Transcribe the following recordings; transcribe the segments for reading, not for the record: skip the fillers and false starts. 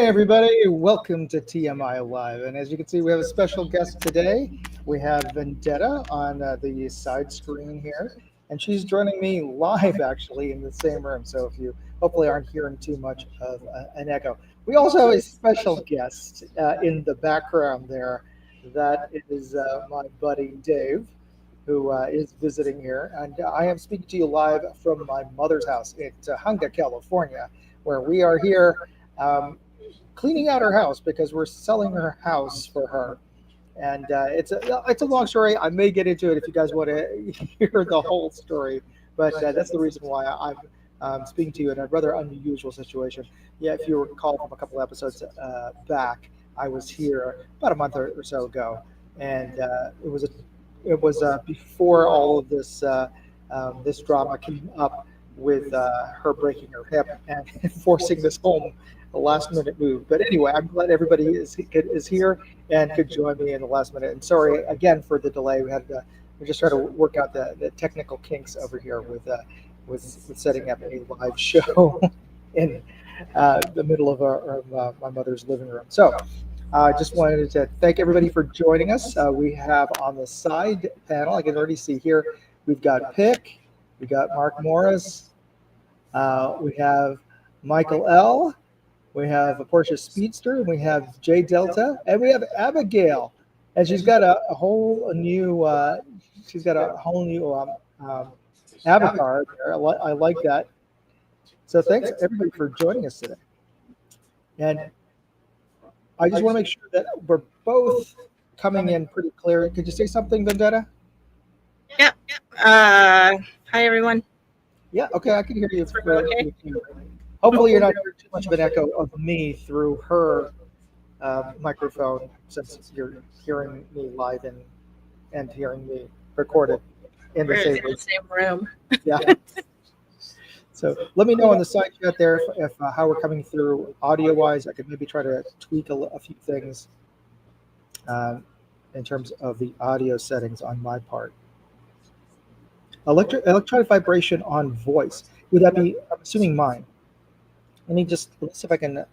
Hey everybody, welcome to TMI Live. And as you can see, we have a special guest today. We have Vendetta on the side screen here, and she's joining me live actually in the same room. So if you hopefully aren't hearing too much of an echo. We also have a special guest in the background there. That is my buddy Dave, who is visiting here. And I am speaking to you live from my mother's house in Tahunga, California, where we are here. Cleaning out her house because we're selling her house for her. And it's a long story. I may get into it if you guys want to hear the whole story, but that's the reason why I'm speaking to you in a rather unusual situation. Yeah, if you recall from a couple episodes back, I was here about a month or so ago, and it was before all of this drama came up with her breaking her hip and forcing this home a last minute move. But anyway, I'm glad everybody is here and could join me in the last minute. And sorry again for the delay. We just trying to work out the technical kinks over here with setting up a live show in the middle of my mother's living room. So I just wanted to thank everybody for joining us. We have on the side panel, I can already see here, we've got Pick, we got Mark Morris, we have Michael L., we have a Porsche Speedster, we have J Delta, and we have Abigail, and she's got a whole new avatar there. I like that. So thanks everybody for joining us today. And I just want to make sure that we're both coming in pretty clear. Could you say something, Vendetta? Yeah. Hi everyone. Yeah. Okay, I can hear you. Okay. Hopefully, you're not hearing too much of an echo of me through her microphone, since you're hearing me live and hearing me recorded in the same room. Yeah. So let me know on the side chat there if how we're coming through audio-wise. I could maybe try to tweak a few things in terms of the audio settings on my part. Electronic vibration on voice. Would that be, I'm assuming, mine? Let's see if I can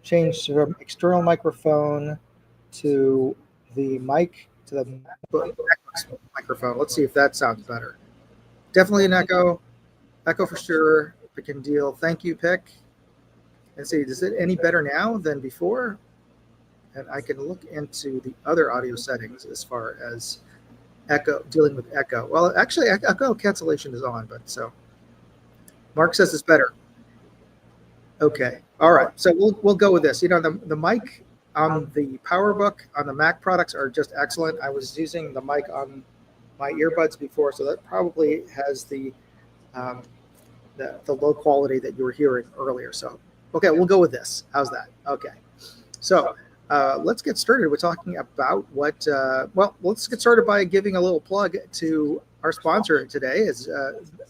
change from external microphone to the mic to the microphone. Let's see if that sounds better. Definitely an echo for sure. I can deal. Thank you, Pick. And see, is it any better now than before? And I can look into the other audio settings as far as dealing with echo. Well, actually, echo cancellation is on, but so Mark says it's better. Okay. All right. So we'll go with this. You know, the mic on the PowerBook on the Mac products are just excellent. I was using the mic on my earbuds before, so that probably has the low quality that you were hearing earlier. So, okay, we'll go with this. How's that? Okay. So let's get started. We're talking about let's get started by giving a little plug to our sponsor today, as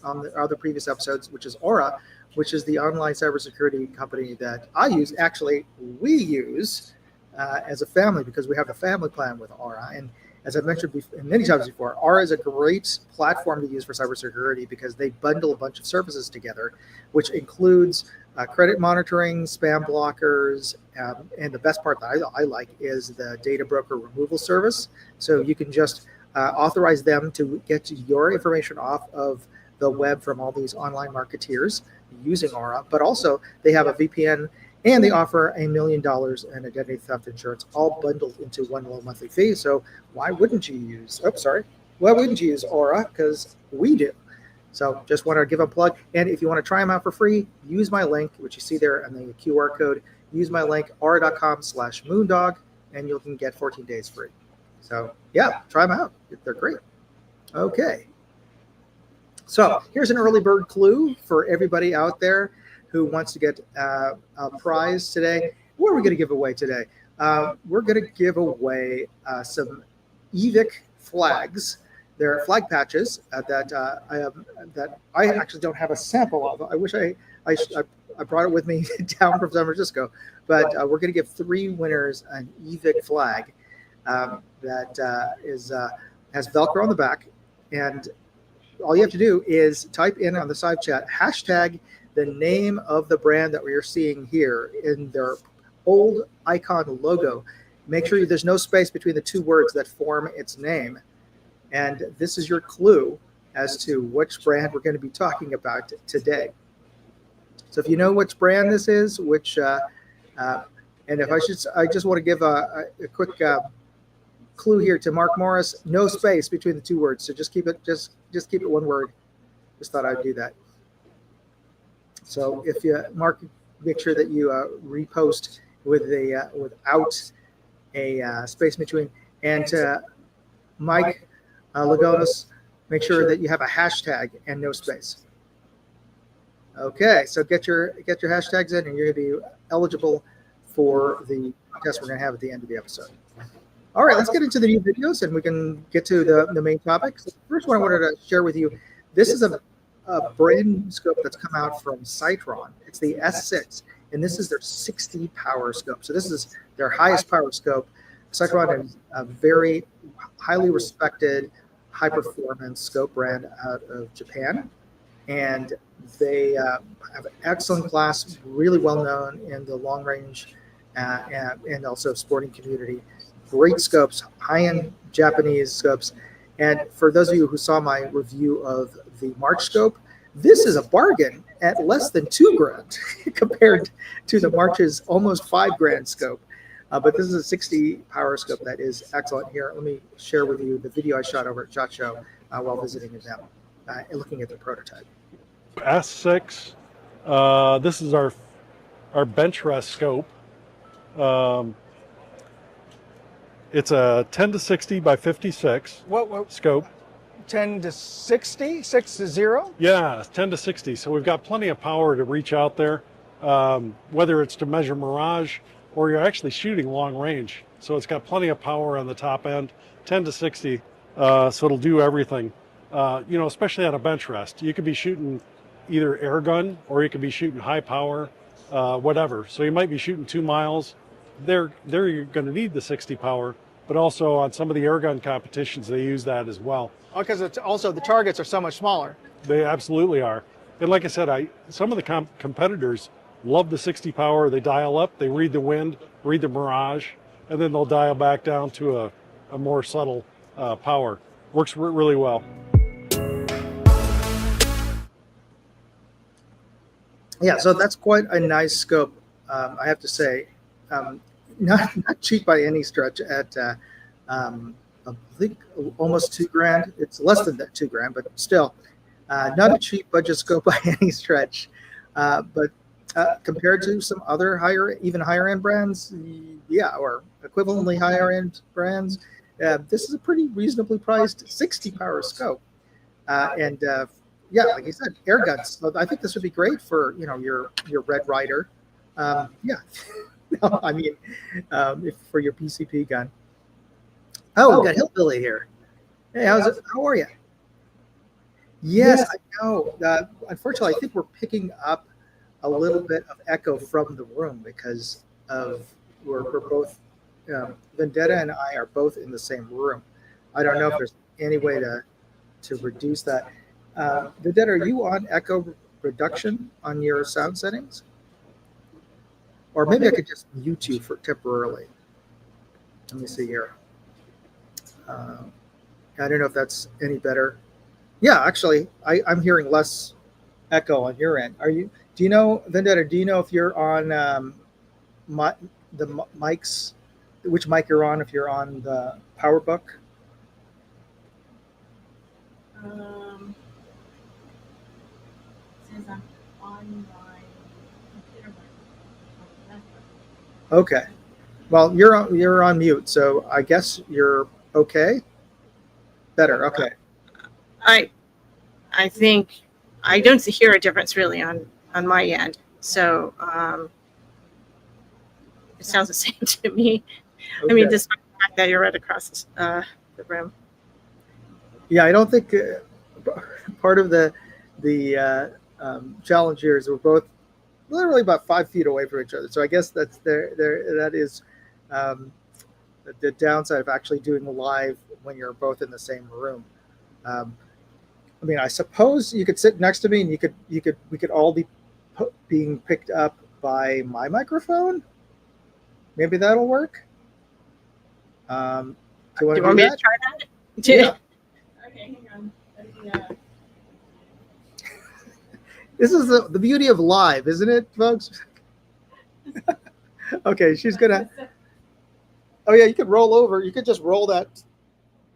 on the other previous episodes, which is Aura, which is the online cybersecurity company that I use. Actually, we use as a family because we have a family plan with Aura. And as I've mentioned many times before, Aura is a great platform to use for cybersecurity because they bundle a bunch of services together, which includes credit monitoring, spam blockers, and the best part that I like is the data broker removal service. So you can just authorize them to get your information off of the web from all these online marketeers using Aura, but also they have a VPN and they offer $1 million in identity theft insurance, all bundled into one low monthly fee. So why wouldn't you use Aura? Because we do. So just want to give a plug. And if you want to try them out for free, use my link, which you see there on the QR code. Use my link, aura.com/moondog, and you can get 14 days free. So yeah, try them out. They're great. Okay. So here's an early bird clue for everybody out there who wants to get a prize today. What are we going to give away today? We're going to give away some EVIC flags. They're flag patches that I actually don't have a sample of. I wish I brought it with me down from San Francisco. But we're going to give 3 winners an EVIC flag that has Velcro on the back, and all you have to do is type in on the side chat hashtag the name of the brand that we are seeing here in their old icon logo. Make sure there's no space between the two words that form its name. And this is your clue as to which brand we're going to be talking about today. So if you know which brand this is, and if I just want to give a quick clue here to Mark Morris: no space between the two words. So just keep it one word. Just thought I'd do that. So if you, Mark, make sure that you repost with without a space between. And Mike Lagonis, make sure that you have a hashtag and no space. Okay, so get your hashtags in, and you're going to be eligible for the test we're going to have at the end of the episode. All right, let's get into the new videos, and we can get to the main topics. The first one I wanted to share with you, this is a brand new scope that's come out from Cytron. It's the S6, and this is their 60 power scope. So this is their highest power scope. Cytron is a very highly respected, high-performance scope brand out of Japan, and they have an excellent class, really well known in the long range and also sporting community. Great scopes, high-end Japanese scopes. And for those of you who saw my review of the March scope, this is a bargain at less than $2,000 compared to the March's almost $5,000 scope. But this is a 60 power scope that is excellent. Here, let me share with you the video I shot over at SHOT Show while visiting them and looking at the prototype. S6. This is our bench rest scope. It's a 10 to 60 by 56 scope. 10 to 60, 6 to 0? Yeah, 10 to 60. So we've got plenty of power to reach out there, whether it's to measure mirage or you're actually shooting long range. So it's got plenty of power on the top end, 10 to 60. So it'll do everything, especially on a bench rest. You could be shooting either air gun or you could be shooting high power, whatever. So you might be shooting 2 miles. There you're going to need the 60 power, but also on some of the air gun competitions, they use that as well. Because it's also the targets are so much smaller. They absolutely are. And like I said, some of the competitors love the 60 power. They dial up, they read the wind, read the mirage, and then they'll dial back down to a more subtle power. Works really well. Yeah, so that's quite a nice scope, I have to say. Not cheap by any stretch at I think almost $2,000. It's less than that $2,000, but still not a cheap budget scope by any stretch. But compared to some other even higher end brands, or equivalently higher end brands, this is a pretty reasonably priced 60 power scope. Like you said, air guns. So I think this would be great for your Red Ryder. No, I mean, for your PCP gun. Oh, we got Hillbilly here. Hey, how are you? Yes, I know. Unfortunately, I think we're picking up a little bit of echo from the room because we're both, Vendetta and I are both in the same room. I don't know if there's any way to reduce that. Vendetta, are you on echo reduction on your sound settings? Or maybe I could just mute you for temporarily. Let me see here. I don't know if that's any better. Yeah, actually, I'm hearing less echo on your end. Do you know, Vendetta, do you know if you're on the mics, which mic you're on, if you're on the PowerBook? Says I'm on my computer. Okay. Well, you're on mute, so I guess you're okay. Better. Okay. I think I don't hear a difference really on my end. So it sounds the same to me. Okay. I mean, despite the fact that you're right across the room. Yeah, I don't think part of the challenge here is we're both literally about 5 feet away from each other. So I guess that is the downside of actually doing live when you're both in the same room. I mean, I suppose you could sit next to me and we could all be being picked up by my microphone. Maybe that'll work. Do you want Do to you want do me to that? try that? Yeah. Okay, hang on. This is the beauty of live, isn't it, folks? Okay, she's gonna. Oh yeah, you could roll over. You could just roll that.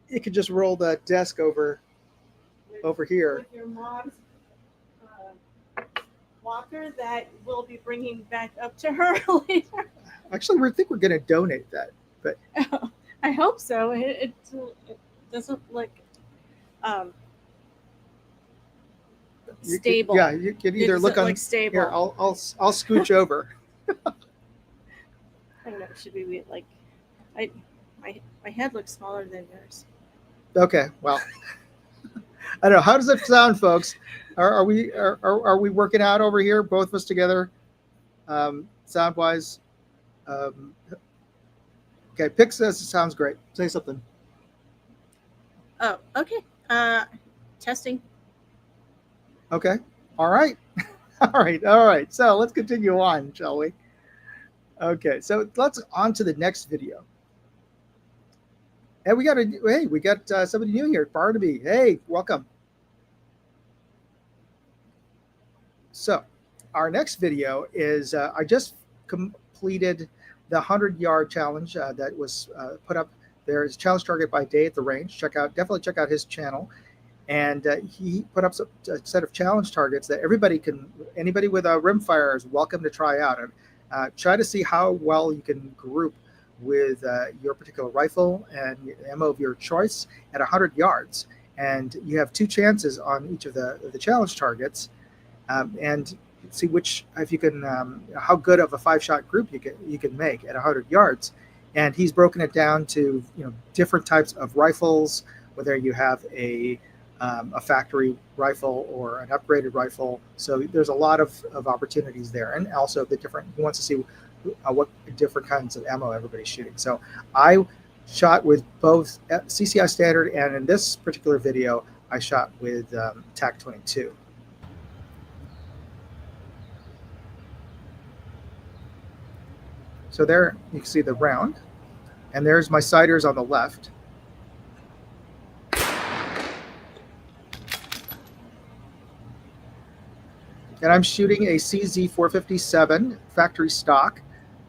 You could just roll that desk over here. With your mom's walker that we'll be bringing back up to her later. Actually, I think we're gonna donate that. But I hope so. It doesn't look stable. Yeah, you can either It look doesn't on. look stable. Here, I'll scooch over. I don't know. Should we be like? My head looks smaller than yours. Okay, well, I don't know. How does it sound, folks? Are we working out over here, both of us together, sound wise? Okay, Pick says it sounds great. Say something. Oh, okay. Testing. Okay. All right. All right. So let's continue on, shall we? Okay. So let's on to the next video. And we got somebody new here, Barnaby. Hey, welcome. So our next video is I just completed the 100-yard challenge that was put up. There is challenge target by Day at the range. Definitely check out his channel. And he put up a set of challenge targets that anybody with a rimfire is welcome to try out, and try to see how well you can group with your particular rifle and ammo of your choice at 100 yards. And you have 2 chances on each of the challenge targets, and see if you can how good of a 5-shot group you can make at 100 yards. And he's broken it down to different types of rifles, whether you have a factory rifle or an upgraded rifle. So there's a lot of opportunities there, and also he wants to see what different kinds of ammo everybody's shooting. So I shot with both CCI standard, and in this particular video I shot with TAC 22. So there you can see the round, and there's my sighters on the left. And I'm shooting a CZ457 factory stock.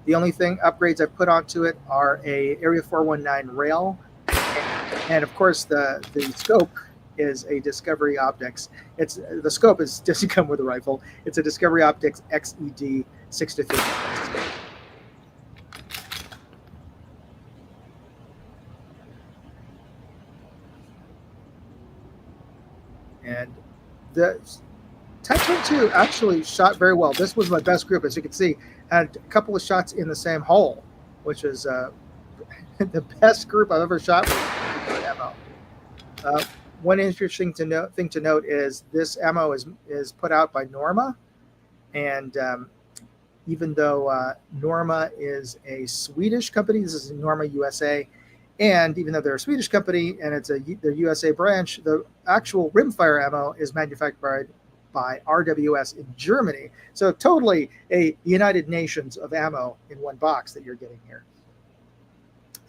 The only upgrades I've put onto it are a Area 419 rail, and of course the scope is a Discovery Optics. The scope doesn't come with a rifle. It's a Discovery Optics XED 6-50. And the TAC 22 actually shot very well. This was my best group, as you can see. Had a couple of shots in the same hole, which is the best group I've ever shot with ammo. One interesting thing to note is this ammo is put out by Norma, and even though Norma is a Swedish company, this is Norma USA, and even though they're a Swedish company and it's their USA branch, the actual rimfire ammo is manufactured by RWS in Germany. So totally a United Nations of ammo in one box that you're getting here.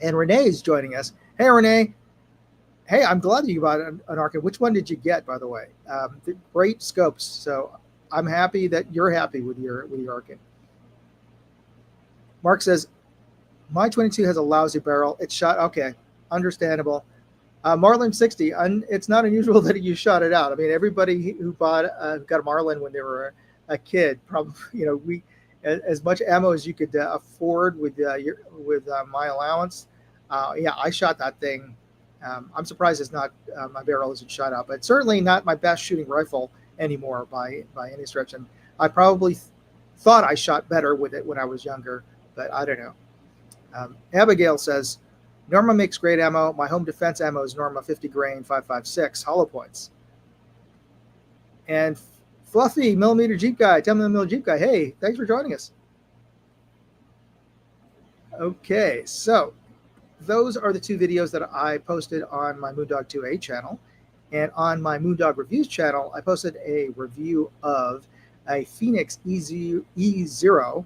And Renee is joining us. Hey, Renee. Hey, I'm glad that you bought an Arkin. Which one did you get, by the way? Great scopes. So I'm happy that you're happy with your Arkin. Mark says, my 22 has a lousy barrel. It's shot. Okay, understandable. Marlin 60. It's not unusual that you shot it out. I mean, everybody who got a Marlin when they were a kid, probably, we as much ammo as you could afford with my allowance. Yeah, I shot that thing. I'm surprised it's not my barrel isn't shot out, but certainly not my best shooting rifle anymore by any stretch. And I probably thought I shot better with it when I was younger, but I don't know. Abigail says, Norma makes great ammo. My home defense ammo is Norma 50 grain 5.56 hollow points. And Fluffy millimeter Jeep guy, 10 millimeter Jeep guy. Hey, thanks for joining us. Okay, so those are the 2 videos that I posted on my Moondog 2A channel. And on my Moondog Reviews channel, I posted a review of a Phoenix E0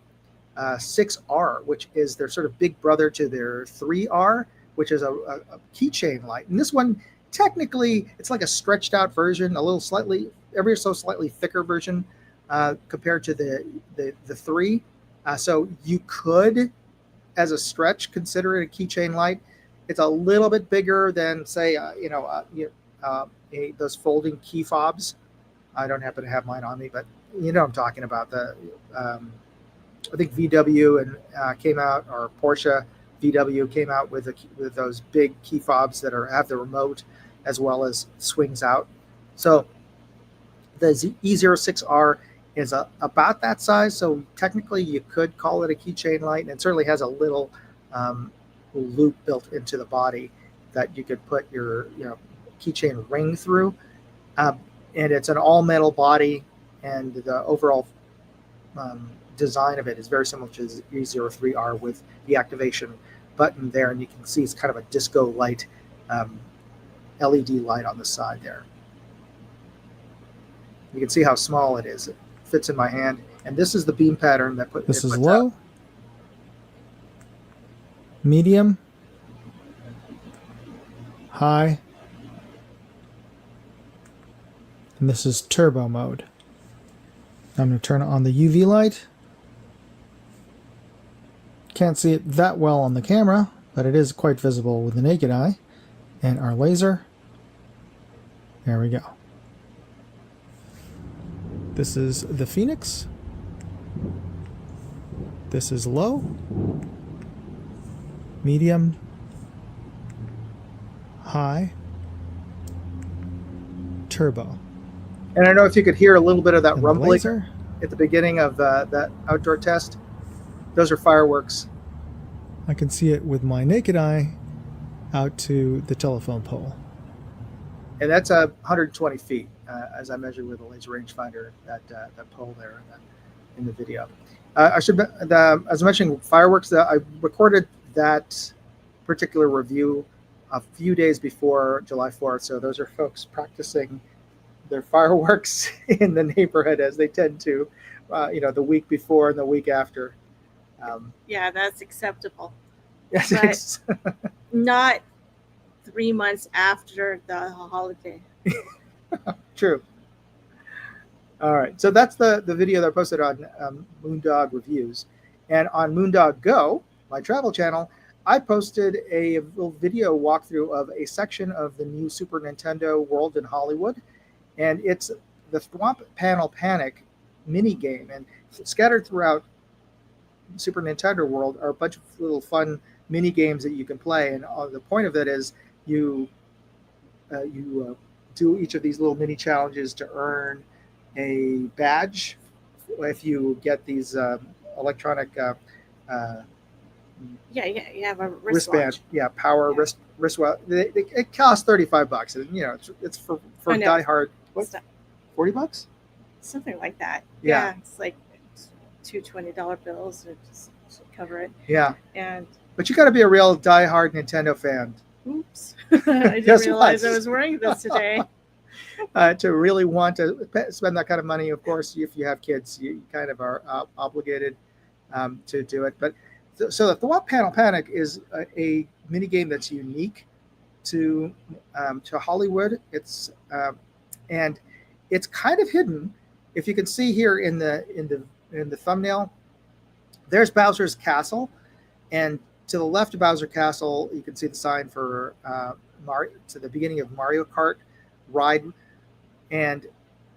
6R, which is their sort of big brother to their 3R, which is a keychain light. And this one, technically, it's like a stretched out version, a little slightly, ever so slightly thicker version compared to the 3. So you could, as a stretch, consider it a keychain light. It's a little bit bigger than, say, those folding key fobs. I don't happen to have mine on me, but you know what I'm talking about. I think VW and came out, or Porsche VW came out with those big key fobs that have the remote as well as swings out. So the E06R is about that size. So technically you could call it a keychain light, and it certainly has a little loop built into the body that you could put your keychain ring through. And it's an all metal body, and the overall design of it is very similar to the E03R with the activation button there, and you can see it's kind of a disco light, LED light on the side there. You can see how small it is. It fits in my hand, and this is the beam pattern that This is low, medium, high, and this is turbo mode. I'm going to turn on the UV light. Can't see it that well on the camera, but it is quite visible with the naked eye. And our laser. There we go. This is the Phoenix. This is low, medium, high, turbo. And I don't know if you could hear a little bit of that And the rumbling laser. at the beginning of that outdoor test. Those are fireworks. I can see it with my naked eye out to the telephone pole. And that's 120 feet, as I measured with a laser rangefinder, that pole there in the video. As I mentioned, fireworks, I recorded that particular review a few days before July 4th. So those are folks practicing their fireworks in the neighborhood, as they tend to, the week before and the week after. Yeah, that's acceptable. Yes, Not 3 months after the holiday. true. All right, so that's the video that I posted on Moondog Reviews. And on Moondog Go, my travel channel, I posted a little video walkthrough of a section of the new Super Nintendo World in Hollywood. And it's the Thwomp Panel Panic mini game. And scattered throughout Super Nintendo World are a bunch of little fun mini games that you can play. And the point of it is you do each of these little mini challenges to earn a badge if you get these electronic You have a wristband. Yeah, power wristwatch. It costs $35, and it's for diehard. What? Stuff. $40? Something like that. Yeah. It's like two $20 bills to just cover it. Yeah, And but you got to be a real diehard Nintendo fan oops, I didn't Guess realize what? I was wearing this today. to really want to spend that kind of money. Of course, if you have kids, you kind of are obligated to do it. But so the Thwomp Panel Panic is a mini game that's unique to Hollywood. It's and it's kind of hidden. If you can see here in the thumbnail, there's Bowser's Castle, and to the left of Bowser Castle, you can see the sign for to the beginning of Mario Kart ride, and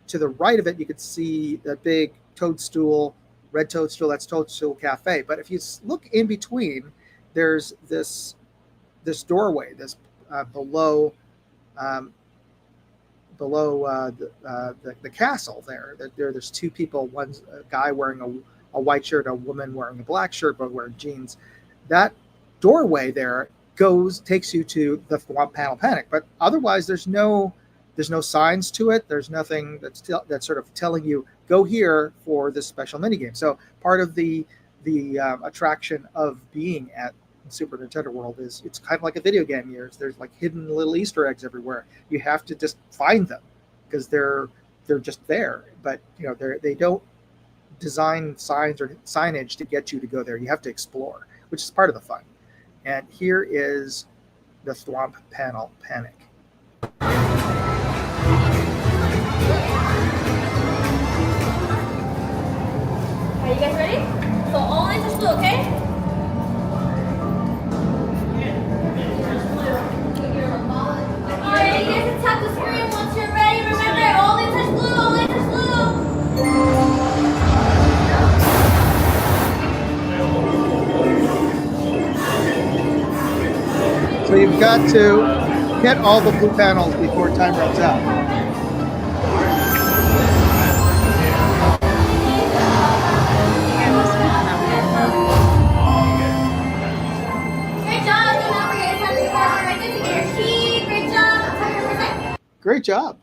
to the right of it, you can see that big toadstool, red toadstool. That's Toadstool Cafe. But if you look in between, there's this doorway, this below the castle there. There's two people. One's a guy wearing a white shirt, a woman wearing a black shirt, both wearing jeans. That doorway there takes you to the Thwomp Panel Panic. But otherwise, there's no signs to it. There's nothing that's sort of telling you go here for this special minigame. So part of the attraction of being at Super Nintendo World is it's kind of like a video game. There's like hidden little Easter eggs everywhere. You have to just find them because they're just there. But they don't design signs or signage to get you to go there. You have to explore, which is part of the fun. And here is the Thwomp panel Panic. Are you guys ready? So all into blue, okay? Alright, you guys can tap the screen once you're ready. Remember, all in touch blue, all in touch blue. So you've got to hit all the blue panels before time runs out. Great job. So now we're going to tap the corner right there to get your key. Great job. Tap your first. Great job.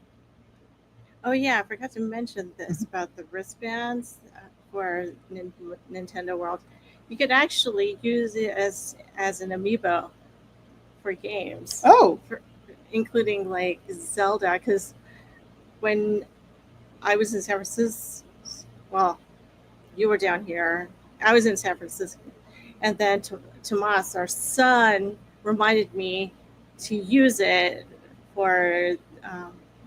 Oh yeah, I forgot to mention this about the wristbands for Nintendo World. You could actually use it as an amiibo for games, Oh, including like Zelda. Because when I was in San Francisco, well, you were down here. I was in San Francisco, and then Tomas, our son, reminded me to use it for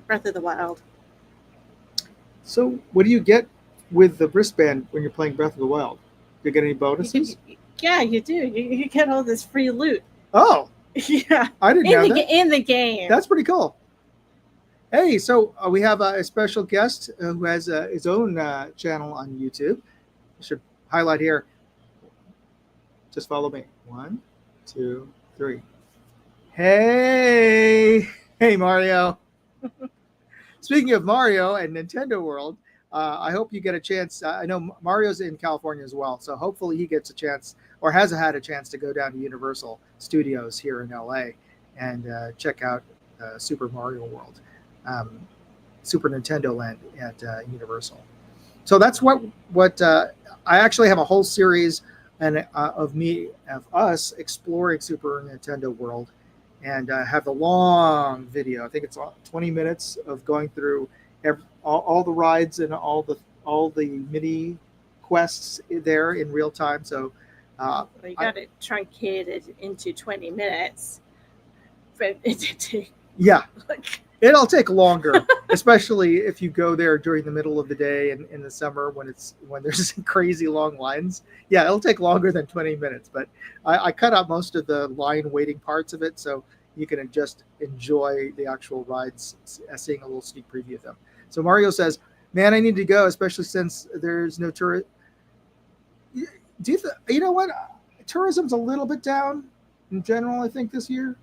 Breath of the Wild. so what do you get with the wristband when you're playing Breath of the Wild? Do you get any bonuses? Yeah, you do. You get all this free loot. Oh, Yeah, I didn't know that. in the game. That's pretty cool. Hey, so we have a special guest who has his own channel on YouTube. I should highlight here. Just follow me. 1, 2, 3. Hey, hey, Mario. Speaking of Mario and Nintendo World, I hope you get a chance. I know Mario's in California as well, so hopefully he gets a chance or has had a chance to go down to Universal Studios here in LA and check out Super Mario World, Super Nintendo Land at Universal. So that's what I actually have a whole series of us exploring Super Nintendo World, and have a long video. I think it's 20 minutes of going through all the rides and all the mini quests there in real time. So Well, you got it truncated into 20 minutes, but it did take yeah, like it'll take longer, especially if you go there during the middle of the day and in the summer when there's crazy long lines. Yeah, it'll take longer than 20 minutes, but I cut out most of the line waiting parts of it, so you can just enjoy the actual rides, seeing a little sneak preview of them. So Mario says, "Man, I need to go, especially since there's no tourist." You know what? Tourism's a little bit down in general, I think, this year.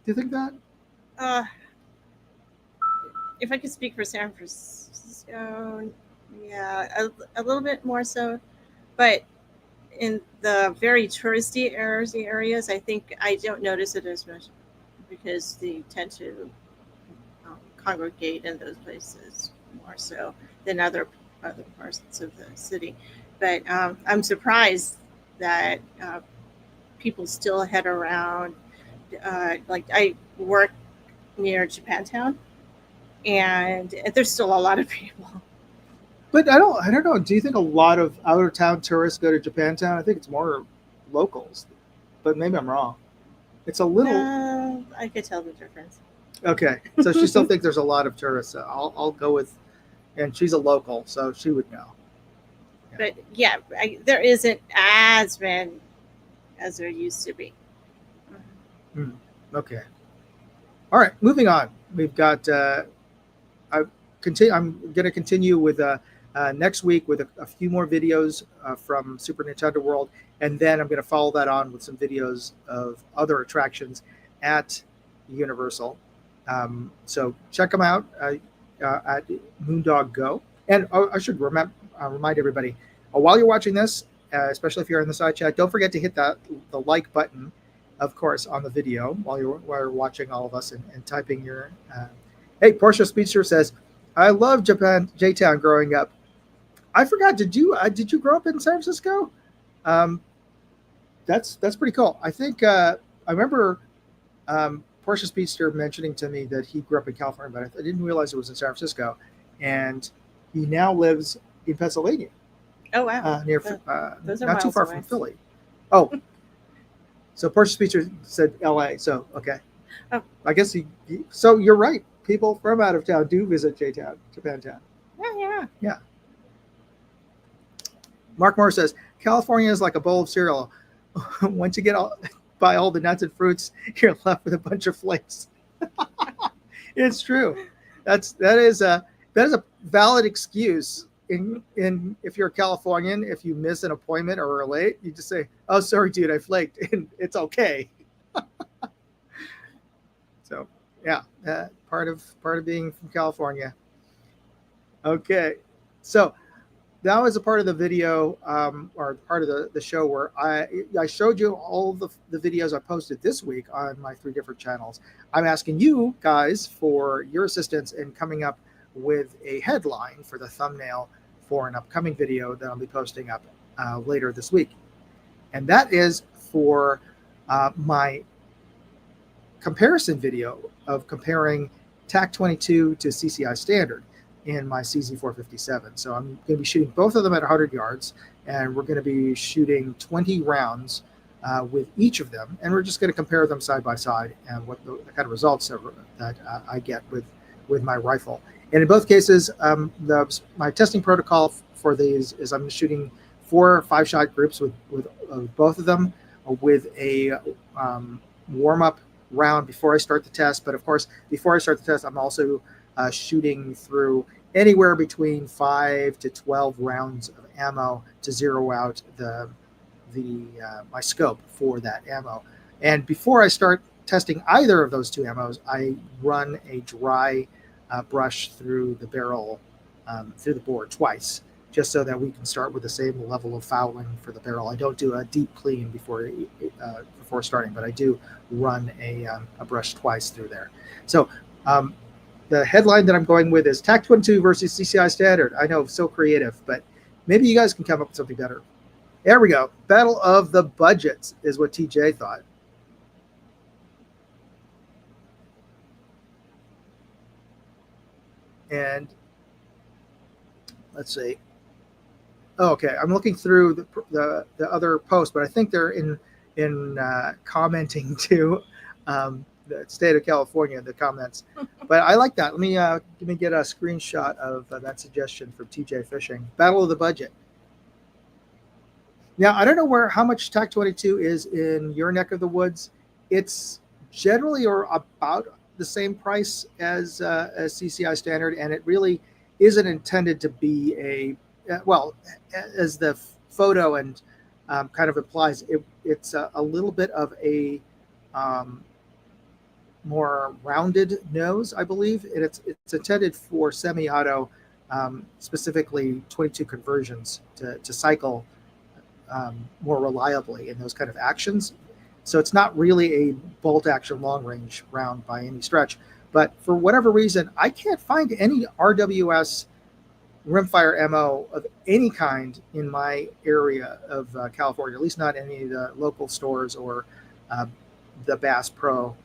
Do you think that? If I could speak for San Francisco, yeah, a little bit more so, but in the very touristy areas, I think I don't notice it as much because they tend to congregate in those places more so than other parts of the city. But I'm surprised that people still head around. Like I work near Japantown, and there's still a lot of people. But I don't know. Do you think a lot of out of town tourists go to Japantown? I think it's more locals, but maybe I'm wrong. It's a little I could tell the difference. okay. So she still thinks there's a lot of tourists. So I'll go with, and she's a local, so she would know. But yeah, there isn't as many as there used to be. Okay. All right. Moving on. We've got. I'm going to continue with next week with a few more videos from Super Nintendo World, and then I'm going to follow that on with some videos of other attractions at Universal. So check them out at Moondog Go. And I should remind everybody, while you're watching this, especially if you're in the side chat, don't forget to hit the like button, of course, on the video while you're watching all of us and typing your. Hey, Portia Speedster says, "I love J-Town growing up." I forgot. Did you grow up in San Francisco? That's pretty cool. I think I remember Portia Speedster mentioning to me that he grew up in California, but I didn't realize it was in San Francisco, and he now lives in Pennsylvania. Oh wow. near Those are not too miles far away. from Philly. Oh, so Portia Speaker said L.A. So okay, Oh. I guess so you're right. People from out of town do visit J-Town, Japantown. Yeah. Yeah. Mark Moore says California is like a bowl of cereal. Once you buy all the nuts and fruits, you're left with a bunch of flakes. It's true. That is a valid excuse. In if you're a Californian, if you miss an appointment or are late, you just say, "Oh, sorry, dude, I flaked," and it's okay. So, yeah, part of being from California. Okay, so that was a part of the video or part of the show where I showed you all the videos I posted this week on my 3 different channels. I'm asking you guys for your assistance in coming up with a headline for the thumbnail for an upcoming video that I'll be posting up later this week. And that is for my comparison video of comparing TAC-22 to CCI standard in my CZ457. So I'm going to be shooting both of them at 100 yards, and we're going to be shooting 20 rounds with each of them, and we're just going to compare them side by side and what the kind of results that I get with my rifle. And in both cases, my testing protocol for these is I'm shooting 4 5-shot groups with both of them with a warm-up round before I start the test. But of course, before I start the test, I'm also shooting through anywhere between 5 to 12 rounds of ammo to zero out my scope for that ammo. And before I start testing either of those 2 ammos, I run a dry brush through the barrel, through the bore twice, just so that we can start with the same level of fouling for the barrel. I don't do a deep clean before starting, but I do run a brush twice through there. So the headline that I'm going with is TAC-22 versus CCI standard. I know, so creative, but maybe you guys can come up with something better. There we go. Battle of the budgets is what TJ thought. And let's see. Oh, okay, I'm looking through the other posts, but I think they're in commenting to the state of California, the comments. But I like that. Let me get a screenshot of that suggestion from TJ Fishing. Battle of the budget. Now, I don't know how much TAC-22 is in your neck of the woods. It's generally or about the same price as CCI standard, and it really isn't intended to be as the photo and kind of implies, it's a little bit of a more rounded nose, I believe. And it's intended for semi-auto, specifically 22 conversions to cycle more reliably in those kind of actions. So it's not really a bolt action long range round by any stretch. But for whatever reason, I can't find any RWS rimfire ammo of any kind in my area of California, at least not any of the local stores or the Bass Pro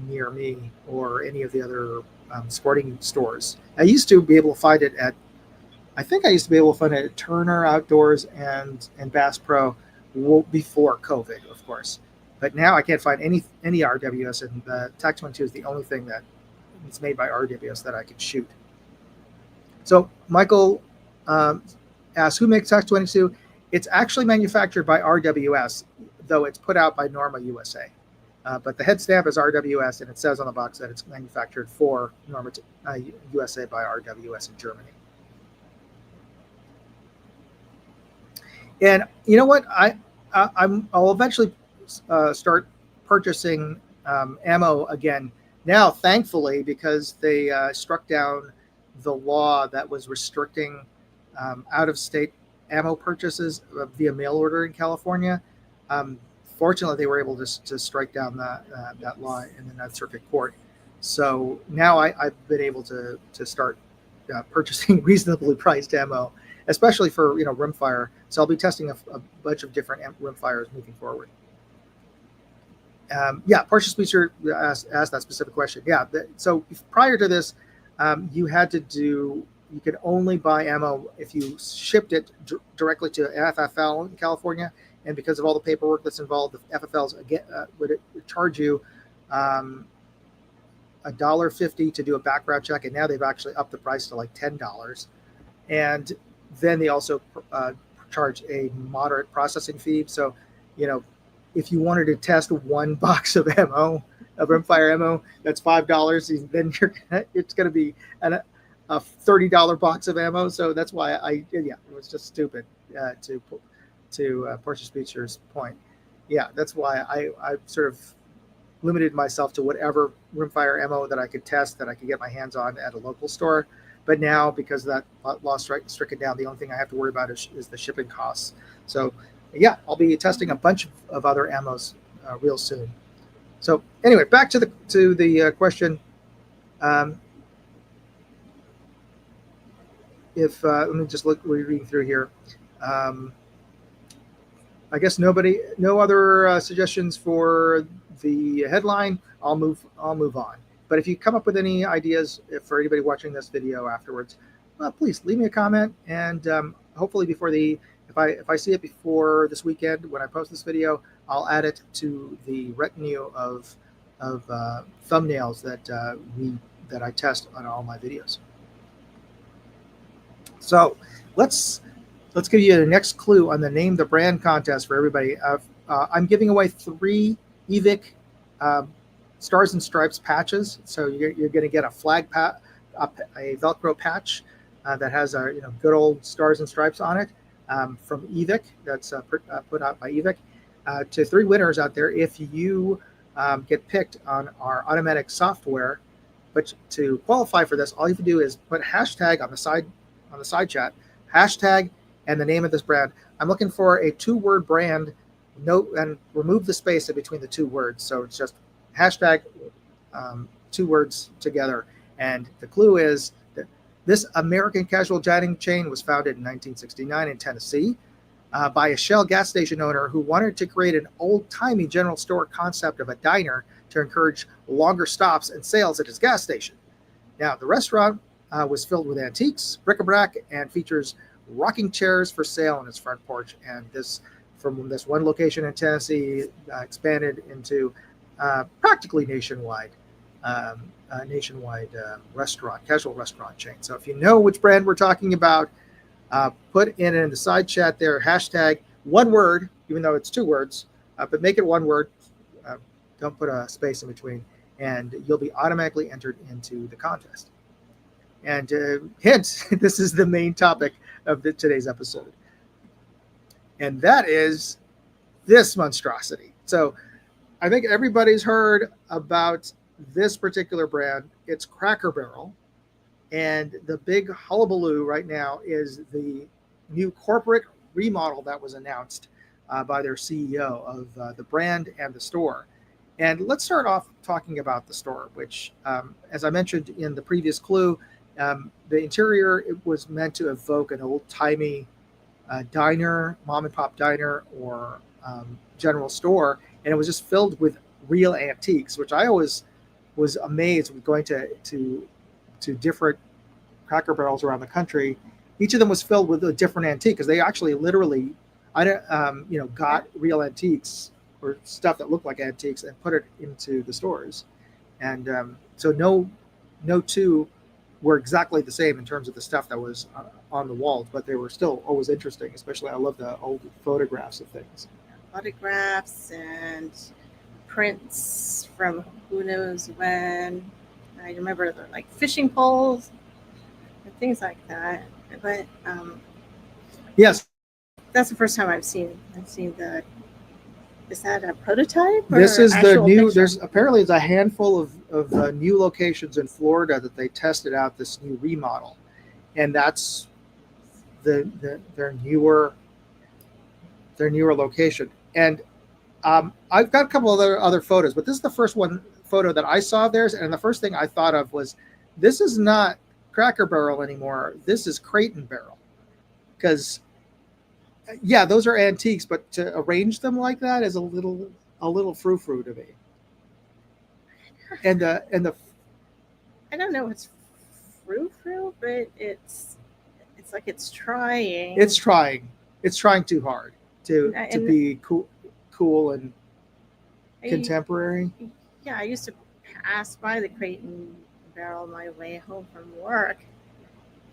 near me or any of the other sporting stores. I used to be able to find it at Turner Outdoors and Bass Pro before COVID, of course. But now I can't find any RWS, and the TAC-22 is the only thing that is made by RWS that I could shoot. So Michael asks, who makes TAC-22? It's actually manufactured by RWS, though it's put out by Norma USA. But the head stamp is RWS, and it says on the box that it's manufactured for Norma USA by RWS in Germany. And you know what? I'll eventually start purchasing ammo again now, thankfully, because they struck down the law that was restricting out-of-state ammo purchases via mail order in California. Fortunately, they were able to strike down that law in the Ninth Circuit Court. So now I've been able to start purchasing reasonably priced ammo, especially for rimfire. So I'll be testing a bunch of different rimfires moving forward. Portia Speaker asked that specific question. So prior to this, you had to do you could only buy ammo if you shipped it directly to FFL in California, and because of all the paperwork that's involved, the FFLs again would charge you $1.50 to do a background check, and now they've actually upped the price to like $10. And then they also charge a moderate processing fee. So, if you wanted to test one box of ammo, of rimfire ammo, that's $5. Then it's going to be a $30 box of ammo. So that's why it was just stupid to Portia Speedster's point. Yeah, that's why I sort of limited myself to whatever rimfire ammo that I could test, that I could get my hands on at a local store. But now, because that law stricken down, the only thing I have to worry about is the shipping costs. So, yeah, I'll be testing a bunch of other ammos real soon. So, anyway, back to the question. Let me just look. We're reading through here. I guess no other suggestions for the headline. I'll move on. But if you come up with any ideas for anybody watching this video afterwards, please leave me a comment. And hopefully if I see it before this weekend when I post this video, I'll add it to the retinue of thumbnails that I test on all my videos. So let's give you the next clue on the Name the Brand contest for everybody. I'm giving away 3 EVIC Stars and Stripes patches. So you're going to get a flag a Velcro patch that has our good old Stars and Stripes on it from EVIC. That's put out by EVIC. To 3 winners out there, if you get picked on our automatic software. But to qualify for this, all you have to do is put hashtag on the side chat, hashtag and the name of this brand. I'm looking for a 2-word brand. Note and remove the space in between the 2 words. So it's just hashtag 2 words together. And the clue is that this American casual dining chain was founded in 1969 in Tennessee by a Shell gas station owner who wanted to create an old-timey general store concept of a diner to encourage longer stops and sales at his gas station. Now, the restaurant was filled with antiques, bric-a-brac, and features rocking chairs for sale on its front porch. And this, from this one location in Tennessee, expanded into practically nationwide casual restaurant chain. So if you know which brand we're talking about, put in the side chat there, hashtag 1 word, even though it's 2 words, but make it 1 word. Don't put a space in between, and you'll be automatically entered into the contest. And hint, this is the main topic of today's episode. And that is this monstrosity. So I think everybody's heard about this particular brand. It's Cracker Barrel. And the big hullabaloo right now is the new corporate remodel that was announced by their CEO of the brand and the store. And let's start off talking about the store, which, as I mentioned in the previous clue, the interior, it was meant to evoke an old-timey diner, mom-and-pop diner, or general store. And it was just filled with real antiques, which I always was amazed with going to different Cracker Barrels around the country. Each of them was filled with a different antique, because they actually literally, got real antiques or stuff that looked like antiques and put it into the stores. And so no 2 were exactly the same in terms of the stuff that was on the walls, but they were still always interesting. Especially, I love the old photographs of things. Photographs and prints from who knows when. I remember like fishing poles and things like that. But Yes, that's the first time I've seen the. Is that a prototype? Or this is the actual new. picture? There's apparently a handful of new locations in Florida that they tested out this new remodel, and that's their newer location. And I've got a couple other photos, but this is the first photo that I saw of theirs, and the first thing I thought of was, this is not Cracker Barrel anymore. This is Crate and Barrel, because yeah, those are antiques, but to arrange them like that is a little frou-frou to me. And the I don't know what's frou-frou, but it's like it's trying. It's trying. It's trying too hard to And be cool and I- contemporary. Yeah, I used to pass by the Crate and Barrel on my way home from work,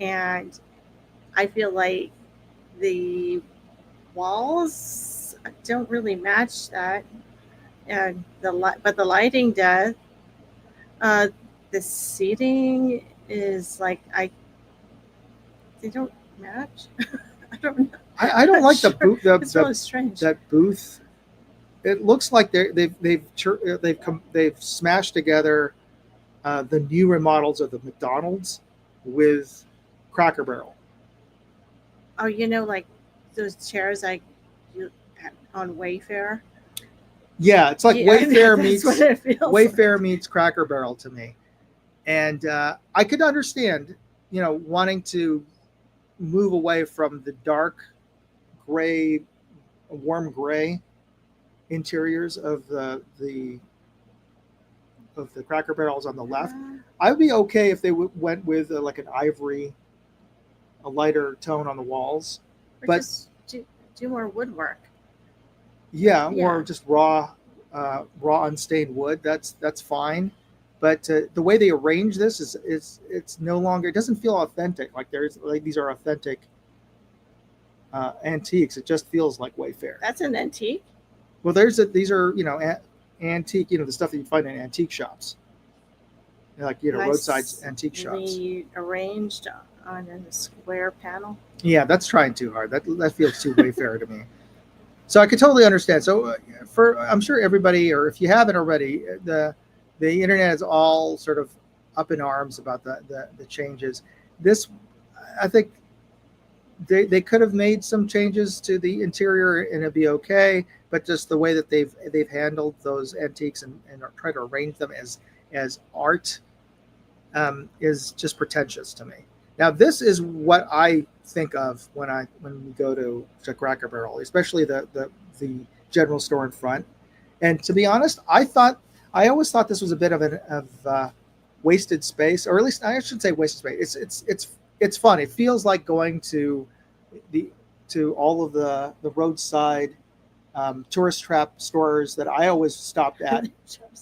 and I feel like the walls don't really match that, and but the lighting does. Uh, the seating is like they don't match. I don't know. I don't I'm like sure. the booth. It's really strange. That booth. It looks like they've smashed together the new remodels of the McDonald's with Cracker Barrel. Oh, like those chairs you on Wayfair. Yeah, it's like Yeah, Wayfair that's meets what it feels Wayfair like. meets Cracker Barrel to me, and I could understand, wanting to move away from the dark gray, warm gray interiors of the Cracker Barrels on the left. I would be okay if they went with like an ivory, a lighter tone on the walls. Or But just do more woodwork. yeah, Yeah. or just raw unstained wood. That's fine. But the way they arrange this is it's no longer. It doesn't feel authentic. Like these are authentic antiques. It just feels like Wayfair. That's an antique. Well, these are antique. The stuff that you find in antique shops, like roadside antique shops. Nicely arranged on a square panel. Yeah, that's trying too hard. That feels too Wayfair to me. So I could totally understand. So I'm sure everybody, or if you haven't already, the internet is all sort of up in arms about the changes. This, I think, they could have made some changes to the interior and it'd be okay. But just the way that they've handled those antiques and try to arrange them as art is just pretentious to me. Now, this is what I think of when we go to Cracker Barrel, especially the general store in front. And to be honest, I always thought this was a bit of wasted space, or at least I should say wasted space. It's fun. It feels like going to all of the roadside tourist trap stores that I always stopped at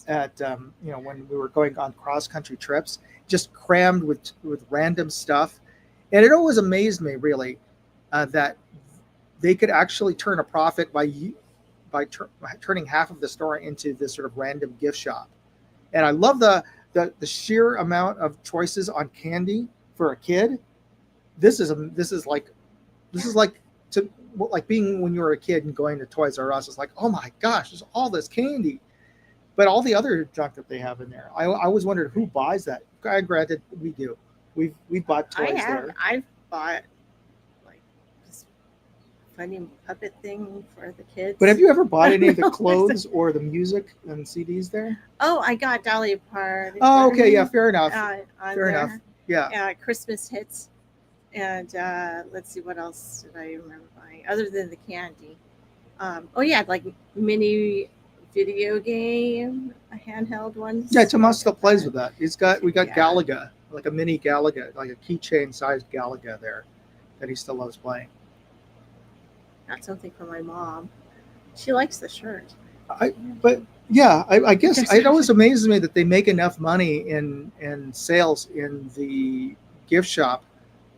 when we were going on cross country trips, just crammed with random stuff. And it always amazed me really that they could actually turn a profit by turning half of the store into this sort of random gift shop. And I love the sheer amount of choices on candy for a kid. This is like being when you were a kid and going to Toys R Us. It's like, oh my gosh, there's all this candy. But all the other junk that they have in there, I always wondered who buys that. Granted, we do. We've bought toys there. I've bought like this funny puppet thing for the kids. But have you ever bought any of the clothes or the music and CDs there? Oh, I got Dolly Parton. Oh, okay, yeah, fair enough. Fair enough. Yeah. Christmas hits, and let's see, what else did I remember buying other than the candy? Like mini video game, a handheld one. Yeah, Tomas still plays with that. We got Yeah. Galaga, like a mini Galaga, like a keychain sized Galaga there that he still loves playing. Got something for my mom. She likes the shirt. I guess it always amazes me that they make enough money in sales in the gift shop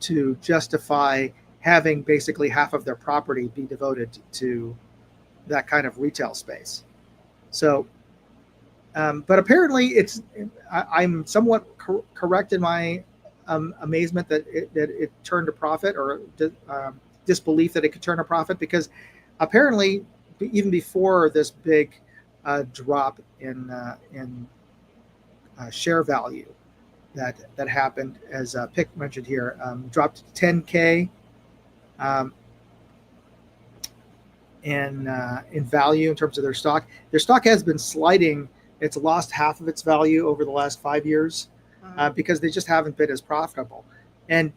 to justify having basically half of their property be devoted to that kind of retail space. So, but apparently I'm somewhat correct in my amazement that it turned a profit, or disbelief that it could turn a profit, because apparently even before this big drop in share value that happened, as Pick mentioned here, dropped to 10K in value in terms of their stock. Their stock has been sliding. It's lost half of its value over the last 5 years because they just haven't been as profitable. And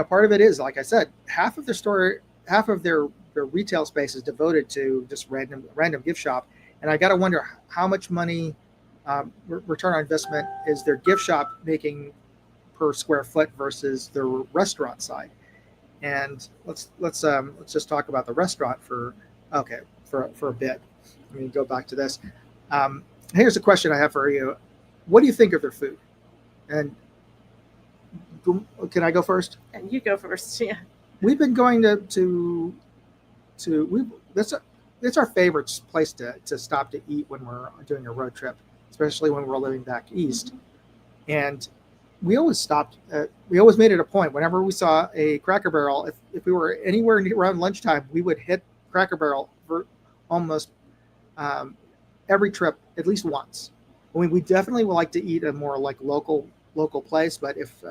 part of it is, like I said, half of their retail space is devoted to just random gift shop. And I got to wonder how much money return on investment is their gift shop making per square foot versus the restaurant side. And let's just talk about the restaurant for a bit. Let me go back to this. Here's a question I have for you. What do you think of their food? And can I go first? And you go first. Yeah. We've been going to that's our favorite place to stop to eat when we're doing a road trip, especially when we're living back east. And we always stopped. We always made it a point whenever we saw a Cracker Barrel. If we were anywhere around lunchtime, we would hit Cracker Barrel for almost every trip at least once. I mean, we definitely would like to eat a more like local place, but if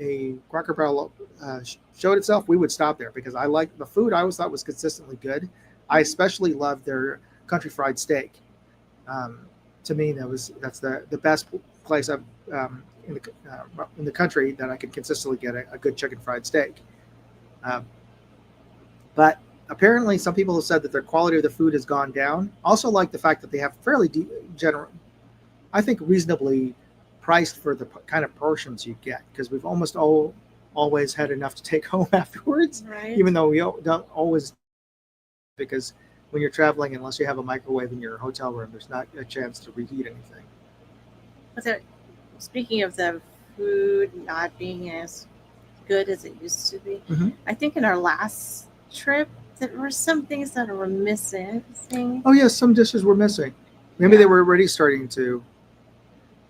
a Cracker Barrel showed itself, we would stop there because I like the food. I always thought was consistently good. I especially love their country fried steak. To me, that's the best place in the country that I can consistently get a good chicken fried steak. But apparently, some people have said that their quality of the food has gone down. Also, like the fact that they have fairly general, I think, reasonably priced for the kind of portions you get, because we've almost always had enough to take home afterwards, Right. even though we don't always, because when you're traveling, unless you have a microwave in your hotel room, there's not a chance to reheat anything. But speaking of the food not being as good as it used to be, Mhm. I think in our last trip there were some things that were missing. Oh yes, some dishes were missing. Maybe they Yeah. were already starting to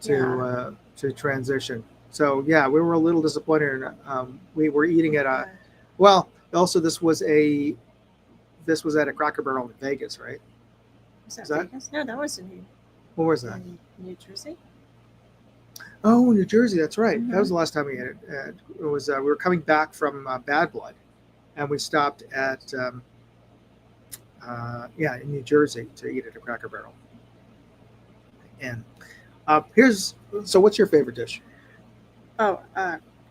Yeah. transition. So yeah, we were a little disappointed. We were eating at a well. Also, this was at a Cracker Barrel in Vegas, right? Was that Is that- Vegas? No, that was in What was that? New Jersey. Oh, New Jersey. That's right. Mhm. That was the last time we had it. It was we were coming back from Bad Blood, and we stopped at in New Jersey to eat at a Cracker Barrel. And so what's your favorite dish? Oh,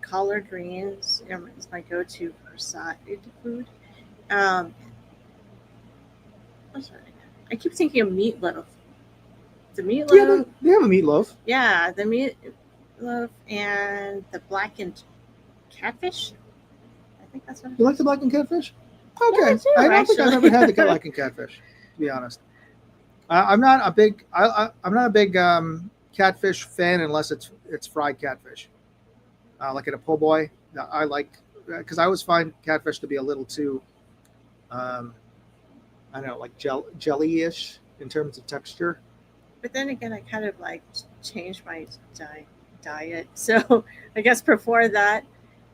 collard greens is my go-to for side food. I'm sorry. I keep thinking of meatloaf. The meatloaf, They have a meatloaf. yeah, the meatloaf and the blackened catfish. I think that's what it You like is. the blackened catfish? Yeah, Okay, I do, I don't think I've actually. ever had the blackened catfish, to be honest. I'm not a big catfish fan unless it's fried catfish, like in a po' boy. I like because I always find catfish to be a little too, I don't know, like jelly-ish in terms of texture. But then again, I kind of like changed my diet. So I guess before that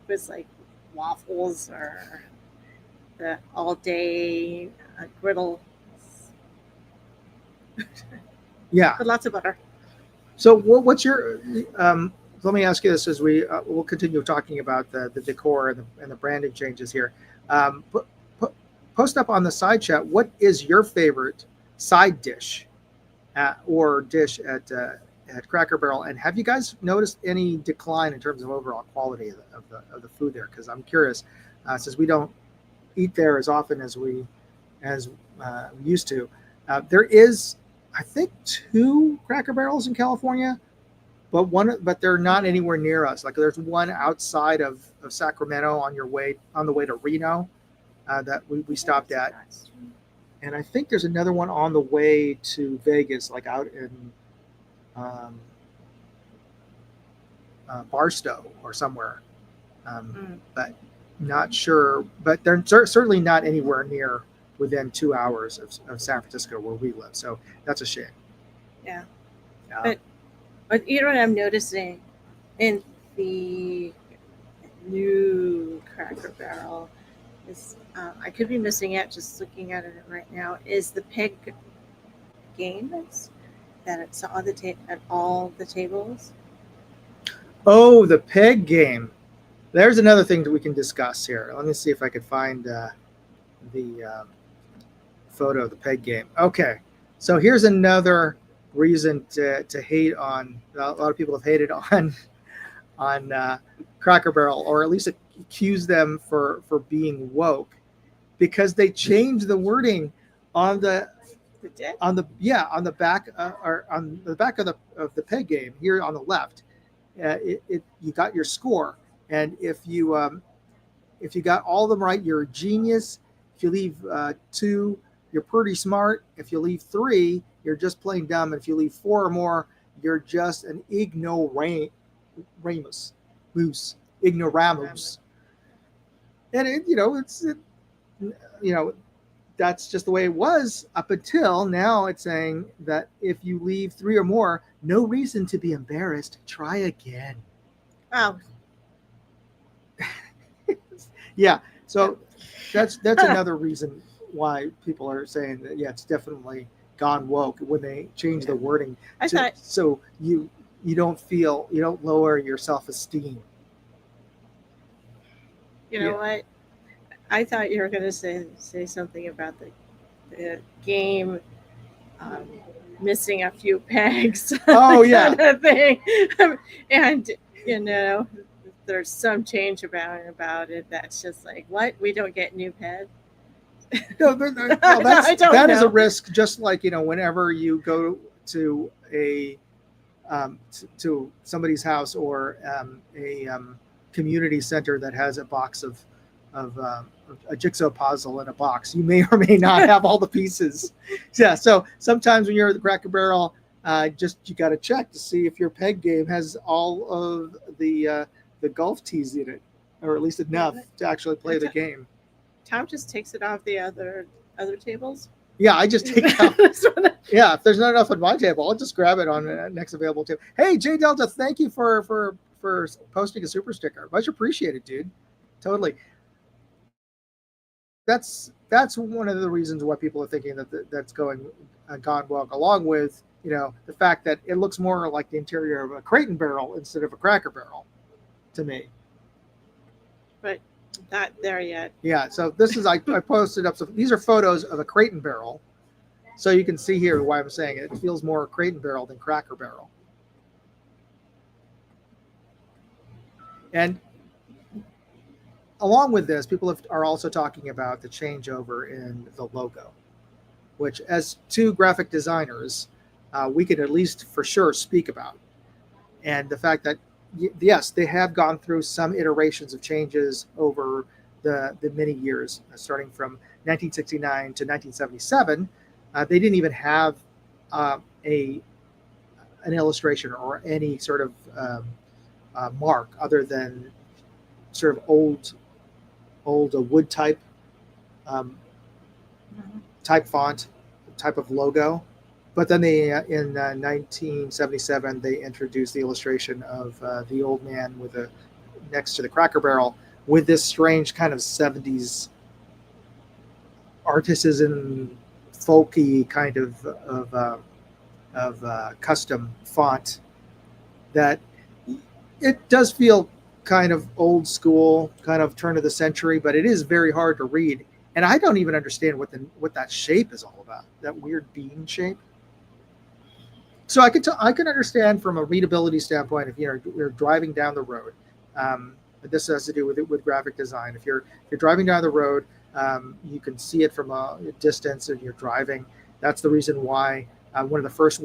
was like waffles or the all day griddle Yeah. with lots of butter. So what's your? Let me ask you this as we'll continue talking about the decor and the branding changes here. Post up on the side chat. What is your favorite side dish or dish at Cracker Barrel? And have you guys noticed any decline in terms of overall quality of the food there? Because I'm curious, since we don't eat there as often as we used to. There is, I think, 2 Cracker Barrels in California, but they're not anywhere near us. Like there's one outside of Sacramento on the way to Reno that we stopped at, and I think there's another one on the way to Vegas, like out in Barstow or somewhere, but not sure. But they're certainly not anywhere near within 2 hours of San Francisco where we live. So that's a shame. Yeah. Uh, But you know what I'm noticing in the new Cracker Barrel is I could be missing it just looking at it right now is the peg games that it's on at all the tables. Oh, the peg game. There's another thing that we can discuss here. Let me see if I could find the photo of the peg game. Okay, so here's another reason to hate on. A lot of people have hated on Cracker Barrel, or at least accuse them for being woke, because they changed the wording on the back or on the back of the peg game here on the left. you got your score. And if you got all of them right, you're a genius. If you leave 2, you're pretty smart. If you leave 3, you're just plain dumb. And if you leave 4 or more, you're just an ignoramus, ignoramus. And that's just the way it was up until now. It's saying that if you leave 3 or more, no reason to be embarrassed. Try again. Oh, Yeah. So that's another reason why people are saying that. Yeah, it's definitely gone woke when they change the wording. I thought So you don't lower your self-esteem. you know what? I thought you were going to say something about the game missing a few pegs. Oh, yeah. kind of thing. And there's some change about it that's just like, what? We don't get new pegs. No, that is a know. risk. Just like whenever you go to a to somebody's house or a community center that has a box of a jigsaw puzzle in a box, you may or may not have all the pieces. Yeah. So sometimes when you're at the Cracker Barrel, you got to check to see if your peg game has all of the golf tees in it, or at least enough to actually play the game. Tom just takes it off the other tables. Yeah, I just take it out. Yeah, if there's not enough on my table, I'll just grab it on the next available table. Hey, J Delta, thank you for posting a super sticker. Much appreciated, dude. Totally. That's one of the reasons why people are thinking that's gone woke, along with the fact that it looks more like the interior of a Creighton barrel instead of a Cracker Barrel, to me. But not there yet. Yeah, so this is I posted up. So these are photos of a Creighton barrel, so you can see here why I'm saying it. It feels more Creighton barrel than Cracker Barrel. And along with this, people are also talking about the changeover in the logo, which, as 2 graphic designers, we could at least for sure speak about. And the fact that yes, they have gone through some iterations of changes over the many years, starting from 1969 to 1977. They didn't even have an illustration or any sort of mark other than sort of old wood type font, type of logo. But then they, in 1977, they introduced the illustration of the old man next to the Cracker Barrel with this strange kind of 70s artisan, folky kind of custom font that it does feel kind of old school, kind of turn of the century, but it is very hard to read. And I don't even understand what that shape is all about, that weird bean shape. So I can understand from a readability standpoint if you're driving down the road. This has to do with graphic design. If you're driving down the road, you can see it from a distance and you're driving. That's the reason why one of the first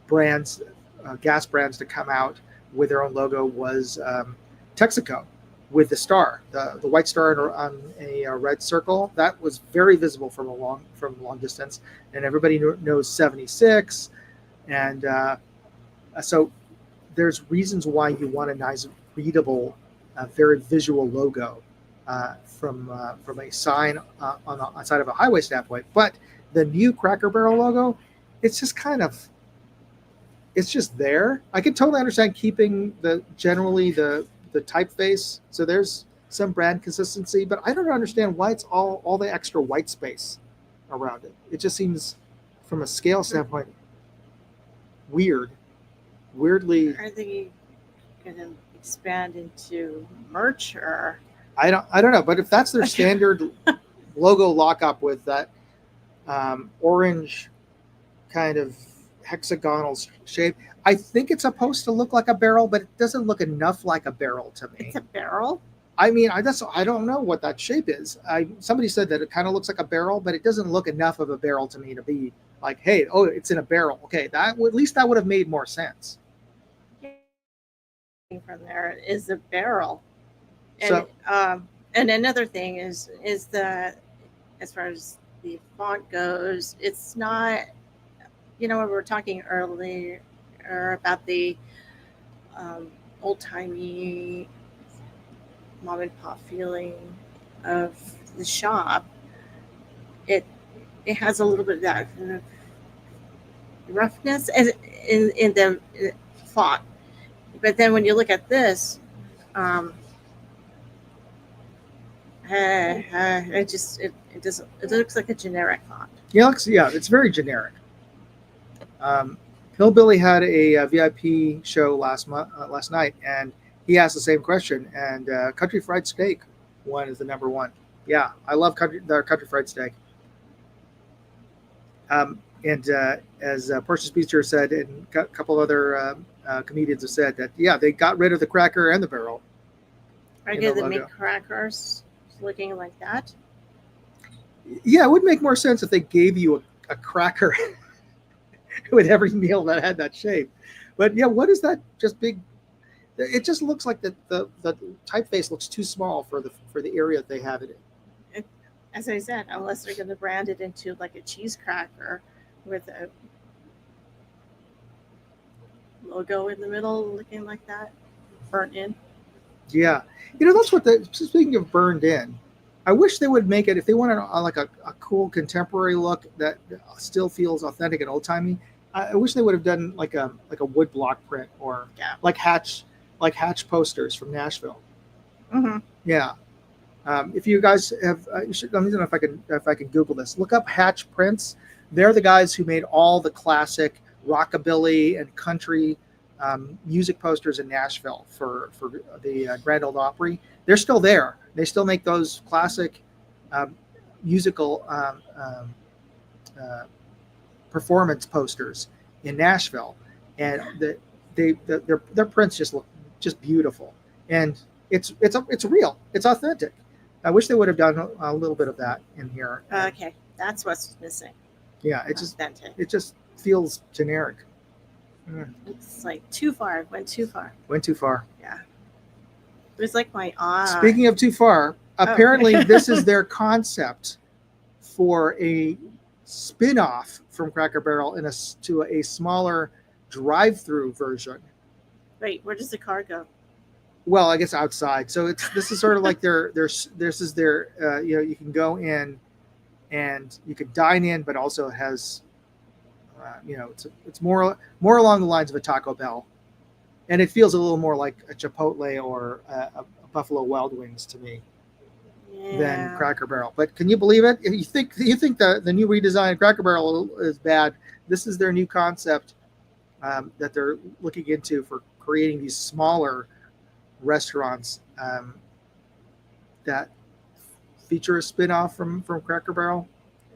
brands, gas brands, to come out with their own logo was Texaco, with the star, the white star on a red circle. That was very visible from long distance, and everybody knows 76. And so there's reasons why you want a nice, readable, very visual logo from a sign on the side of a highway standpoint. But the new Cracker Barrel logo, it's just it's just there. I can totally understand keeping the typeface, so there's some brand consistency, but I don't understand why it's all the extra white space around it. It just seems, from a scale standpoint, weirdly. Are they going to expand into merch, or? I don't know, but if that's their standard logo lockup with that orange kind of hexagonal shape, I think it's supposed to look like a barrel, but it doesn't look enough like a barrel to me. It's a barrel? I mean, I don't know what that shape is. Somebody said that it kind of looks like a barrel, but it doesn't look enough of a barrel to me to be like, hey, it's in a barrel. Okay, at least that would have made more sense. from there is the barrel. And So- and another thing is the, as far as the font goes, it's not, you know, we were talking earlier about the old timey mom and pop feeling of the shop. It has a little bit of that kind of roughness in the font, but then when you look at this, it doesn't, it looks like a generic font. Yeah, it's very generic. Hillbilly had a VIP show last night, and he asked the same question. And Country Fried Steak one is the number one. Yeah, I love their Country Fried Steak. And as Portia Speedster said, and a couple other comedians have said that, yeah, they got rid of the cracker and the barrel. Are in they the the logo. meat crackers looking like that? Yeah, it would make more sense if they gave you a cracker with every meal that had that shape. But yeah, what is that just big? It just looks like the typeface looks too small for the area that they have it in. As I said, unless they're going to brand it into like a cheese cracker with a logo in the middle looking like that, burnt in. Yeah, that's what speaking of burned in, I wish they would make it, if they wanted like a cool contemporary look that still feels authentic and old timey. I wish they would have done like a wood block print, or Yeah. like Hatch posters from Nashville. Mm-hmm. Yeah. If you guys have, you should. Let me know if I can Google this. Look up Hatch prints. They're the guys who made all the classic rockabilly and country music posters in Nashville for the Grand Ole Opry. They're still there. They still make those classic musical performance posters in Nashville, and their prints just look just beautiful, and it's real, it's authentic. I wish they would have done a little bit of that in here. Okay, that's what's missing. Yeah, Authentic. it just feels generic. It's like too far. It went too far. Went too far. Yeah. It was like my eye. Speaking of too far, apparently this is their concept for a spin-off from Cracker Barrel to a smaller drive-through version. Wait, where does the car go? Well, I guess outside. So this is sort of like this is their you can go in and you can dine in, but also it has it's more along the lines of a Taco Bell, and it feels a little more like a Chipotle or a Buffalo Wild Wings to me than Cracker Barrel. But can you believe it? If you think the new redesigned Cracker Barrel is bad, this is their new concept that they're looking into for creating these smaller restaurants that feature a spin-off from Cracker Barrel.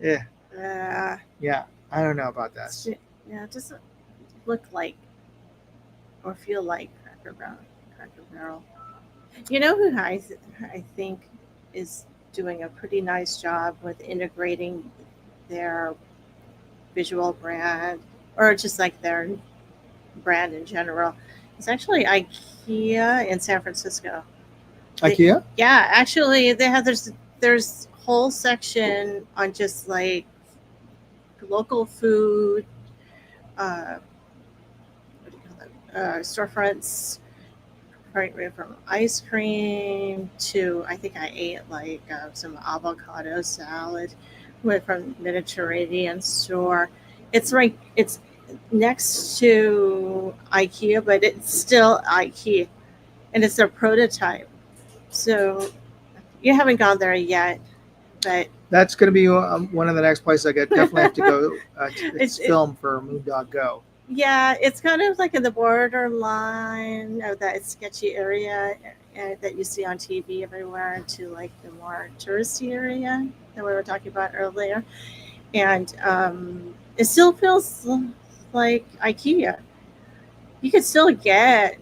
Yeah, I don't know about that. Yeah, it doesn't look like or feel like Cracker Barrel. You know who I think is doing a pretty nice job with integrating their visual brand, or just like their brand in general? It's actually IKEA in San Francisco. IKEA? Yeah, actually, they have there's whole section on just like local food, what do you call that? Storefronts, right from ice cream to, I think I ate like some avocado salad from Mediterranean store. It's next to IKEA, but it's still IKEA, and it's their prototype. So you haven't gone there yet, but that's going to be one of the next places I definitely have to go. It's filmed for Moondog Go. Yeah, it's kind of like in the borderline of that sketchy area that you see on TV everywhere to like the more touristy area that we were talking about earlier. And it still feels like IKEA. You could still get,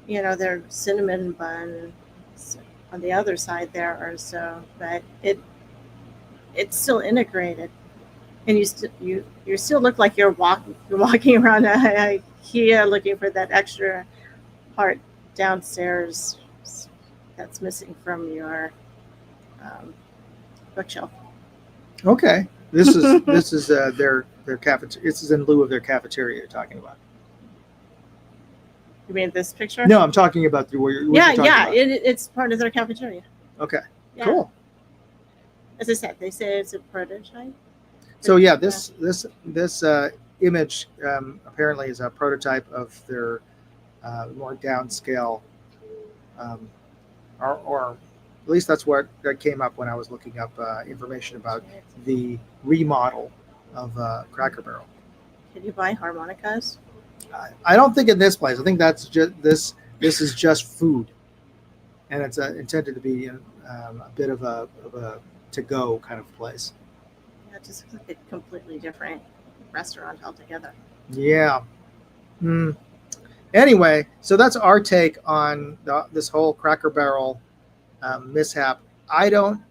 their cinnamon bun on the other side there or so, but it's still integrated. And you still look like you're walking around IKEA looking for that extra part. downstairs that's missing from your bookshelf. Okay. This is their cafeteria. This is in lieu of their cafeteria you're talking about. You mean this picture? No, I'm talking about the what you're Yeah, talking yeah. about. It's part of their cafeteria. Okay. Yeah. Cool. As I said, they say it's a prototype. So yeah, this image apparently is a prototype of their more downscale, or at least that's what that came up when I was looking up information about the remodel of Cracker Barrel. Can you buy harmonicas? I don't think in this place. I think that's just this. This is just food, and it's intended to be a bit of a to-go kind of place. Yeah, it just looks like a completely different restaurant altogether. Yeah. Anyway, so that's our take on this whole Cracker Barrel mishap. I don't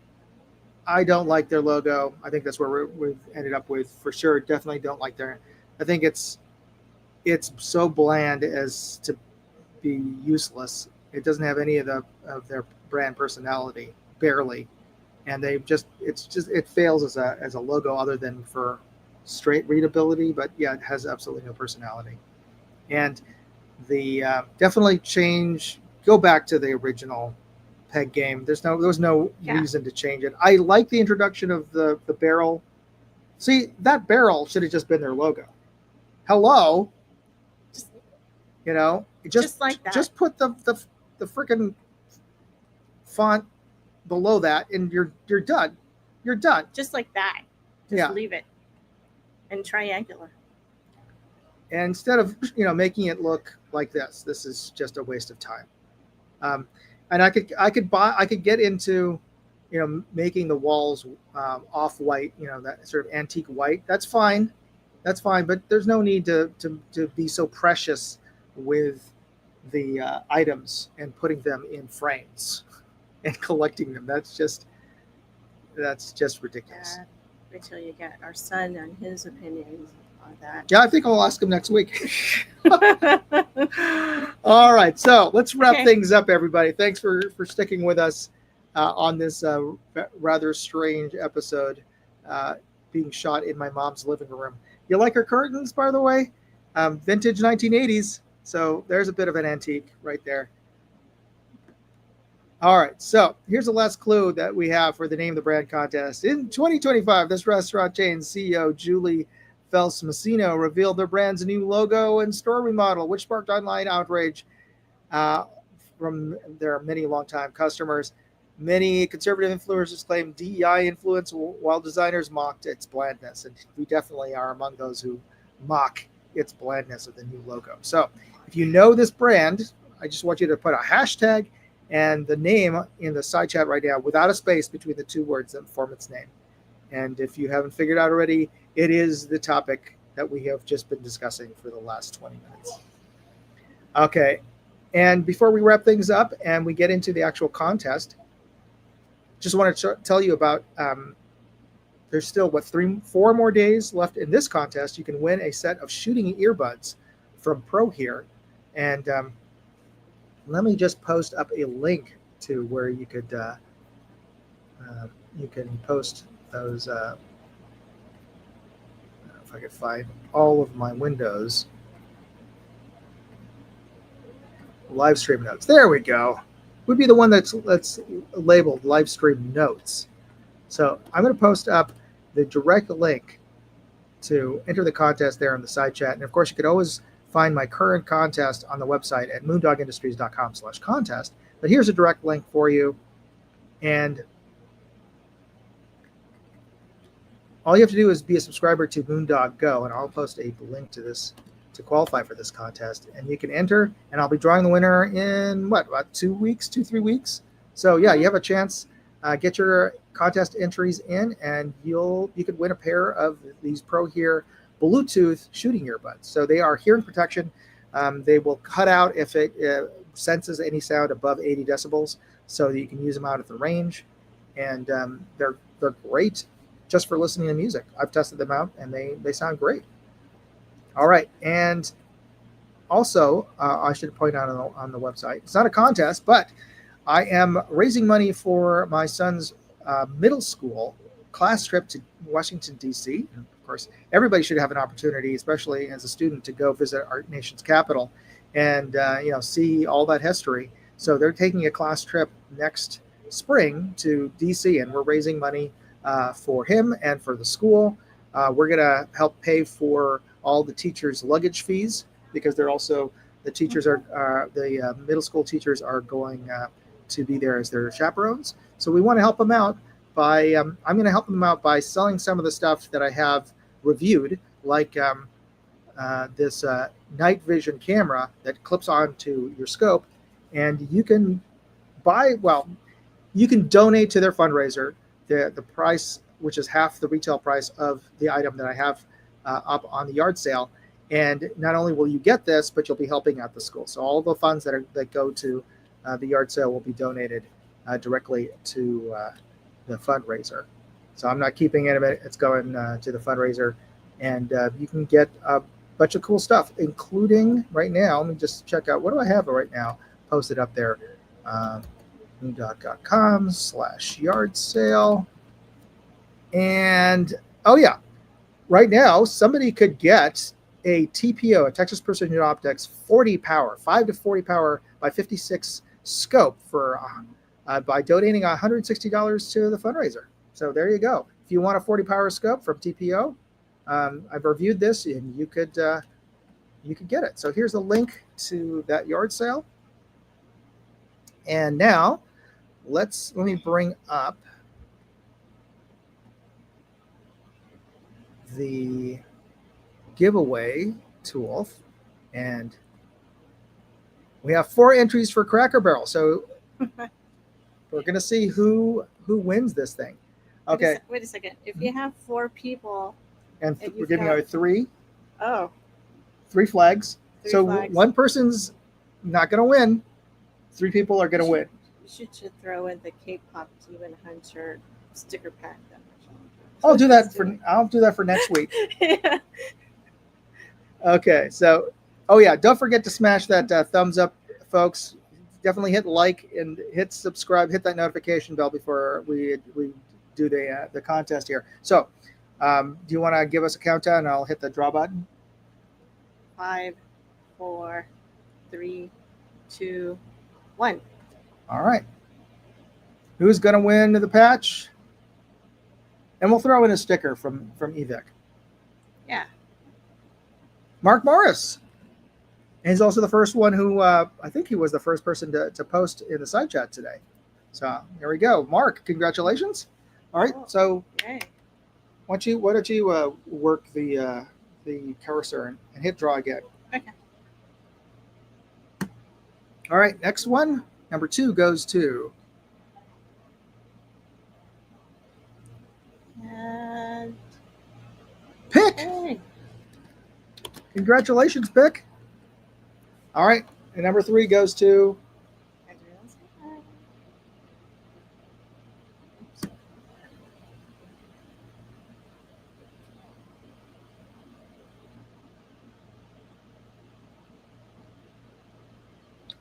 like their logo. I think that's where we've ended up with for sure. Definitely don't like their. I think it's so bland as to be useless. It doesn't have any of their brand personality, barely, and it fails as a logo other than for straight readability. But yeah, it has absolutely no personality. And the definitely go back to the original peg game. There was no reason to change it. I like the introduction of the barrel. See, that barrel should have just been their logo. Hello. Just like that. Just put the freaking font below that, and you're done. You're done. Just like that. Just leave it. And triangular. And instead of making it look like this is just a waste of time. And I could get into making the walls off white, that sort of antique white. That's fine. But there's no need to be so precious with the items and putting them in frames and collecting them. That's just ridiculous. Wait till you get our son and his opinions on that. Yeah, I think I'll ask him next week. All right, so let's wrap things up, everybody. Thanks for sticking with us on this rather strange episode being shot in my mom's living room. You like her curtains, by the way? Vintage 1980s. So there's a bit of an antique right there. All right, so here's the last clue that we have for the Name the Brand contest. In 2025, this restaurant chain's CEO, Julie Fels-Massino, revealed their brand's new logo and store remodel, which sparked online outrage from their many longtime customers. Many conservative influencers claim DEI influence, while designers mocked its blandness. And we definitely are among those who mock its blandness of the new logo. So if you know this brand, I just want you to put a hashtag and the name in the side chat right now without a space between the two words that form its name. And if you haven't figured out already, it is the topic that we have just been discussing for the last 20 minutes. Okay. And before we wrap things up and we get into the actual contest, just want to tell you about there's still 4 more days left in this contest. You can win a set of shooting earbuds from Pro here. And let me just post up a link to where you could you can post those. If I could find all of my windows. Live stream notes. There we go. Would be the one that's labeled live stream notes. So I'm going to post up the direct link to enter the contest there in the side chat. And of course, you could always find my current contest on the website at moondogindustries.com/contest. But here's a direct link for you. And all you have to do is be a subscriber to Moondog Go, and I'll post a link to this to qualify for this contest. And you can enter, and I'll be drawing the winner in about 2 weeks, 2-3 weeks. So yeah, you have a chance. Get your contest entries in, and you could win a pair of these Pro Hear Bluetooth shooting earbuds. So they are hearing protection. They will cut out if it senses any sound above 80 decibels, so that you can use them out at the range. And they're great just for listening to music. I've tested them out, and they sound great. All right, and also, I should point out on the website, it's not a contest, but I am raising money for my son's middle school class trip to Washington, D.C. And of course, everybody should have an opportunity, especially as a student, to go visit our nation's capital and see all that history. So they're taking a class trip next spring to D.C., and we're raising money for him and for the school. We're going to help pay for all the teachers' luggage fees, because they're also, the teachers are, the middle school teachers are going to be there as their chaperones. So we want to help them out by, I'm going to help them out by selling some of the stuff that I have reviewed, like this night vision camera that clips onto your scope, and you can you can donate to their fundraiser. The price, which is half the retail price of the item that I have up on the yard sale. And not only will you get this, but you'll be helping out the school. So all the funds that go to the yard sale will be donated directly to the fundraiser. So I'm not keeping any of it. It's going to the fundraiser. And you can get a bunch of cool stuff, including right now. Let me just check out, what do I have right now posted up there? Moondog.com/yard sale. And, oh yeah, right now, somebody could get a TPO, a Texas Precision Optics 40 power, 5 to 40 power by 56 scope for by donating $160 to the fundraiser. So there you go. If you want a 40 power scope from TPO, I've reviewed this, and you could get it. So here's a link to that yard sale. And now let me bring up the giveaway tool, and we have 4 entries for Cracker Barrel. So we're going to see who wins this thing. Okay. Wait a second. If you have 4 people, and and we're you've giving got- away 3 flags. 3 So flags. one person's not going to win. 3 people are going to win. You should throw in the K-pop Demon Hunter sticker pack. Then. I'll do that for next week. Yeah. Okay, so, oh yeah, don't forget to smash that thumbs up, folks. Definitely hit like and hit subscribe, hit that notification bell before we do the contest here. So, do you want to give us a countdown? I'll hit the draw button. 5, 4, 3, 2, 1. All right. Who's going to win the patch? And we'll throw in a sticker from Evic. Yeah. Mark Morris. And he's also the first one who, I think he was the first person to post in the side chat today. So here we go. Mark, congratulations. All right. So Yay. why don't you work the cursor and hit draw again. Okay. All right. Next one. Number 2 goes to. And Pick. hey. Congratulations, Pick. All right. And number 3 goes to.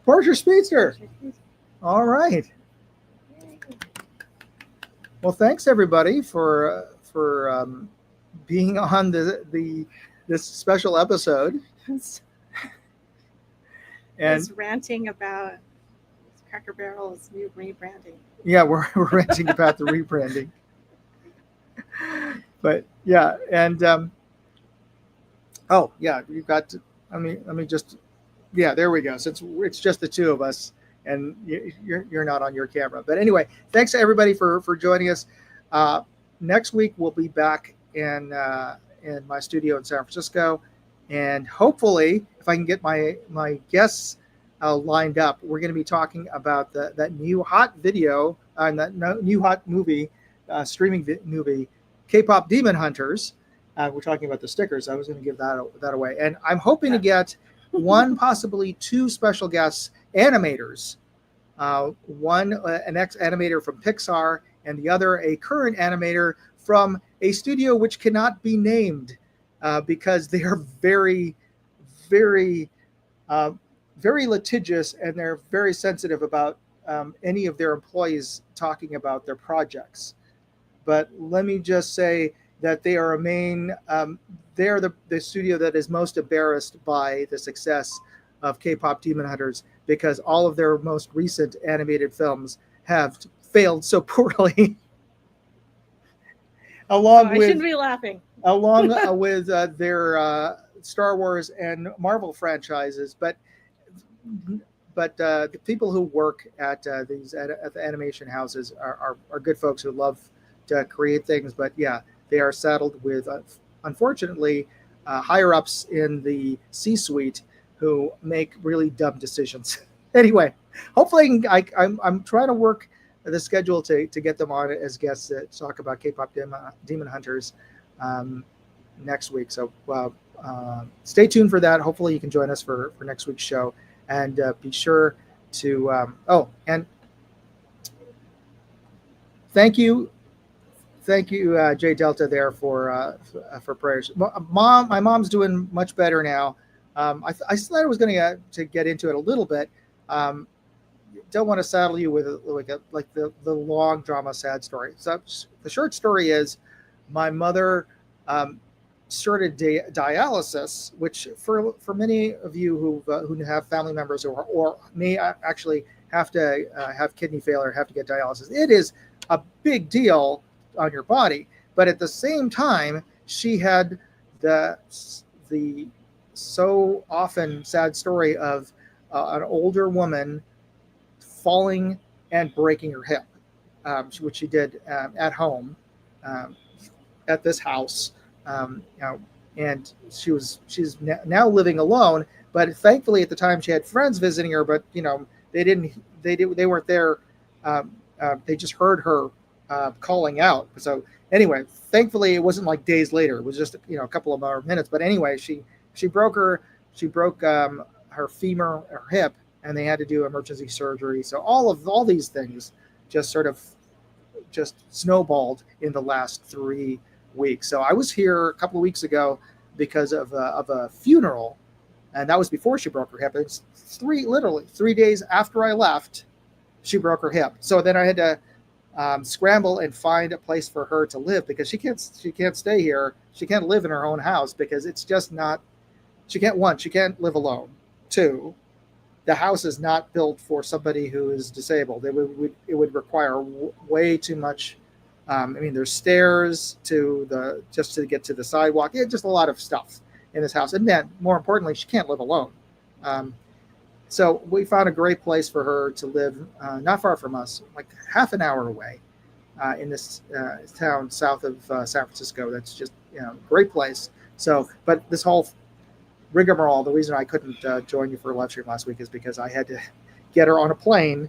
Porsche Speedster. All right. Well, thanks everybody for being on this special episode. And was ranting about Cracker Barrel's new rebranding. yeah, we're ranting about the rebranding. But yeah, and oh yeah, you've got to. Let me just. Yeah, there we go. Since it's just the 2 of us, and you're not on your camera. But anyway, thanks to everybody for joining us. Next week we'll be back in my studio in San Francisco, and hopefully, if I can get my guests lined up, we're going to be talking about that new hot video and that new hot movie, streaming movie, K-pop Demon Hunters. We're talking about the stickers. I was going to give that away, and I'm hoping to get 1, possibly 2 special guests, animators. One an ex-animator from Pixar, and the other a current animator from a studio which cannot be named because they are very, very very litigious, and they're very sensitive about any of their employees talking about their projects. But let me just say that they are they are the studio that is most embarrassed by the success of K-pop Demon Hunters, because all of their most recent animated films have failed so poorly. along I with shouldn't be laughing. along with their Star Wars and Marvel franchises, but the people who work at these at the animation houses are good folks who love to create things. But yeah, they are saddled with unfortunately higher ups in the C-suite who make really dumb decisions. Anyway, hopefully I'm trying to work the schedule to get them on as guests to talk about K-pop Demon Hunters next week. So stay tuned for that. Hopefully you can join us for next week's show, and be sure to and thank you Jay Delta there for prayers. My mom's doing much better now. I thought I was going to get into it a little bit. Don't want to saddle you with the long drama sad story. So the short story is, my mother started dialysis, which for many of you who have family members or may actually have to have kidney failure, have to get dialysis. It is a big deal on your body, but at the same time, she had the so often sad story of an older woman falling and breaking her hip, which she did at home at this house. And she's now living alone. But thankfully, at the time, she had friends visiting her. But they weren't there. They just heard her calling out. So anyway, thankfully, it wasn't like days later. It was just a couple of more minutes. But anyway, she broke her femur, her hip, and they had to do emergency surgery. So all these things just sort of just snowballed in the last 3 weeks. So I was here a couple of weeks ago because of a funeral, and that was before she broke her hip. It's literally 3 days after I left, she broke her hip. So then I had to scramble and find a place for her to live, because she can't stay here. She can't live in her own house because it's just not. She can't live alone. 2, the house is not built for somebody who is disabled. It would require way too much. There's stairs just to get to the sidewalk. Just a lot of stuff in this house. And then, more importantly, she can't live alone. So we found a great place for her to live, not far from us, like half an hour away, in this town south of San Francisco. That's just a great place. So, but this whole rigmarole, the reason I couldn't join you for a live stream last week is because I had to get her on a plane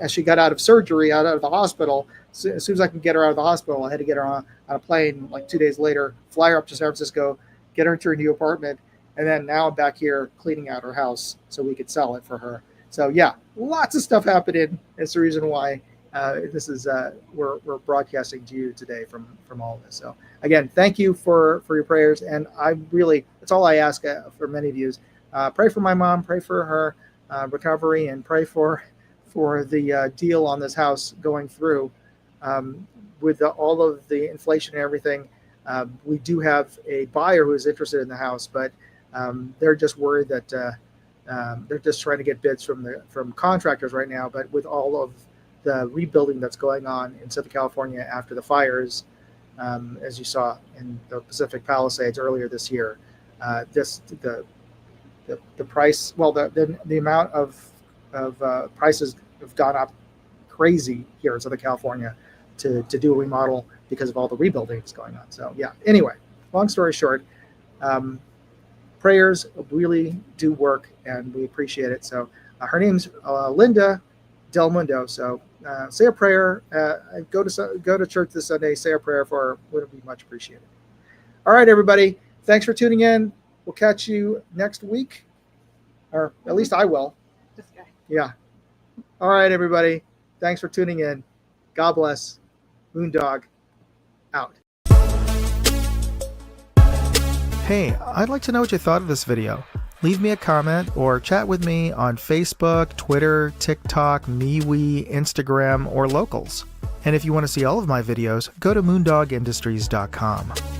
as she got out of surgery, out of the hospital. So as soon as I can get her out of the hospital, I had to get her on a plane like 2 days later, fly her up to San Francisco, get her into her new apartment, and then now I'm back here cleaning out her house so we could sell it for her. So yeah, lots of stuff happening. It's the reason why this is we're broadcasting to you today from all of this. So again, thank you for your prayers, and that's all I ask for many of you is pray for my mom, pray for her recovery, and pray for the deal on this house going through with all of the inflation and everything. We do have a buyer who is interested in the house, but they're just worried that they're just trying to get bids from contractors right now. But with all of the rebuilding that's going on in Southern California after the fires, as you saw in the Pacific Palisades earlier this year, the price, the amount of prices have gone up crazy here in Southern California to do a remodel because of all the rebuilding that's going on. So yeah, anyway, long story short, prayers really do work, and we appreciate it. So her name's Linda Del Mundo. So say a prayer, go to church this Sunday, say a prayer for her. Would be much appreciated. All right, everybody, thanks for tuning in. We'll catch you next week, or at least I will. This guy. Yeah. All right, everybody, thanks for tuning in. God bless. Moondog out. Hey, I'd like to know what you thought of this video. Leave me a comment or chat with me on Facebook, Twitter, TikTok, MeWe, Instagram, or Locals. And if you want to see all of my videos, go to moondogindustries.com.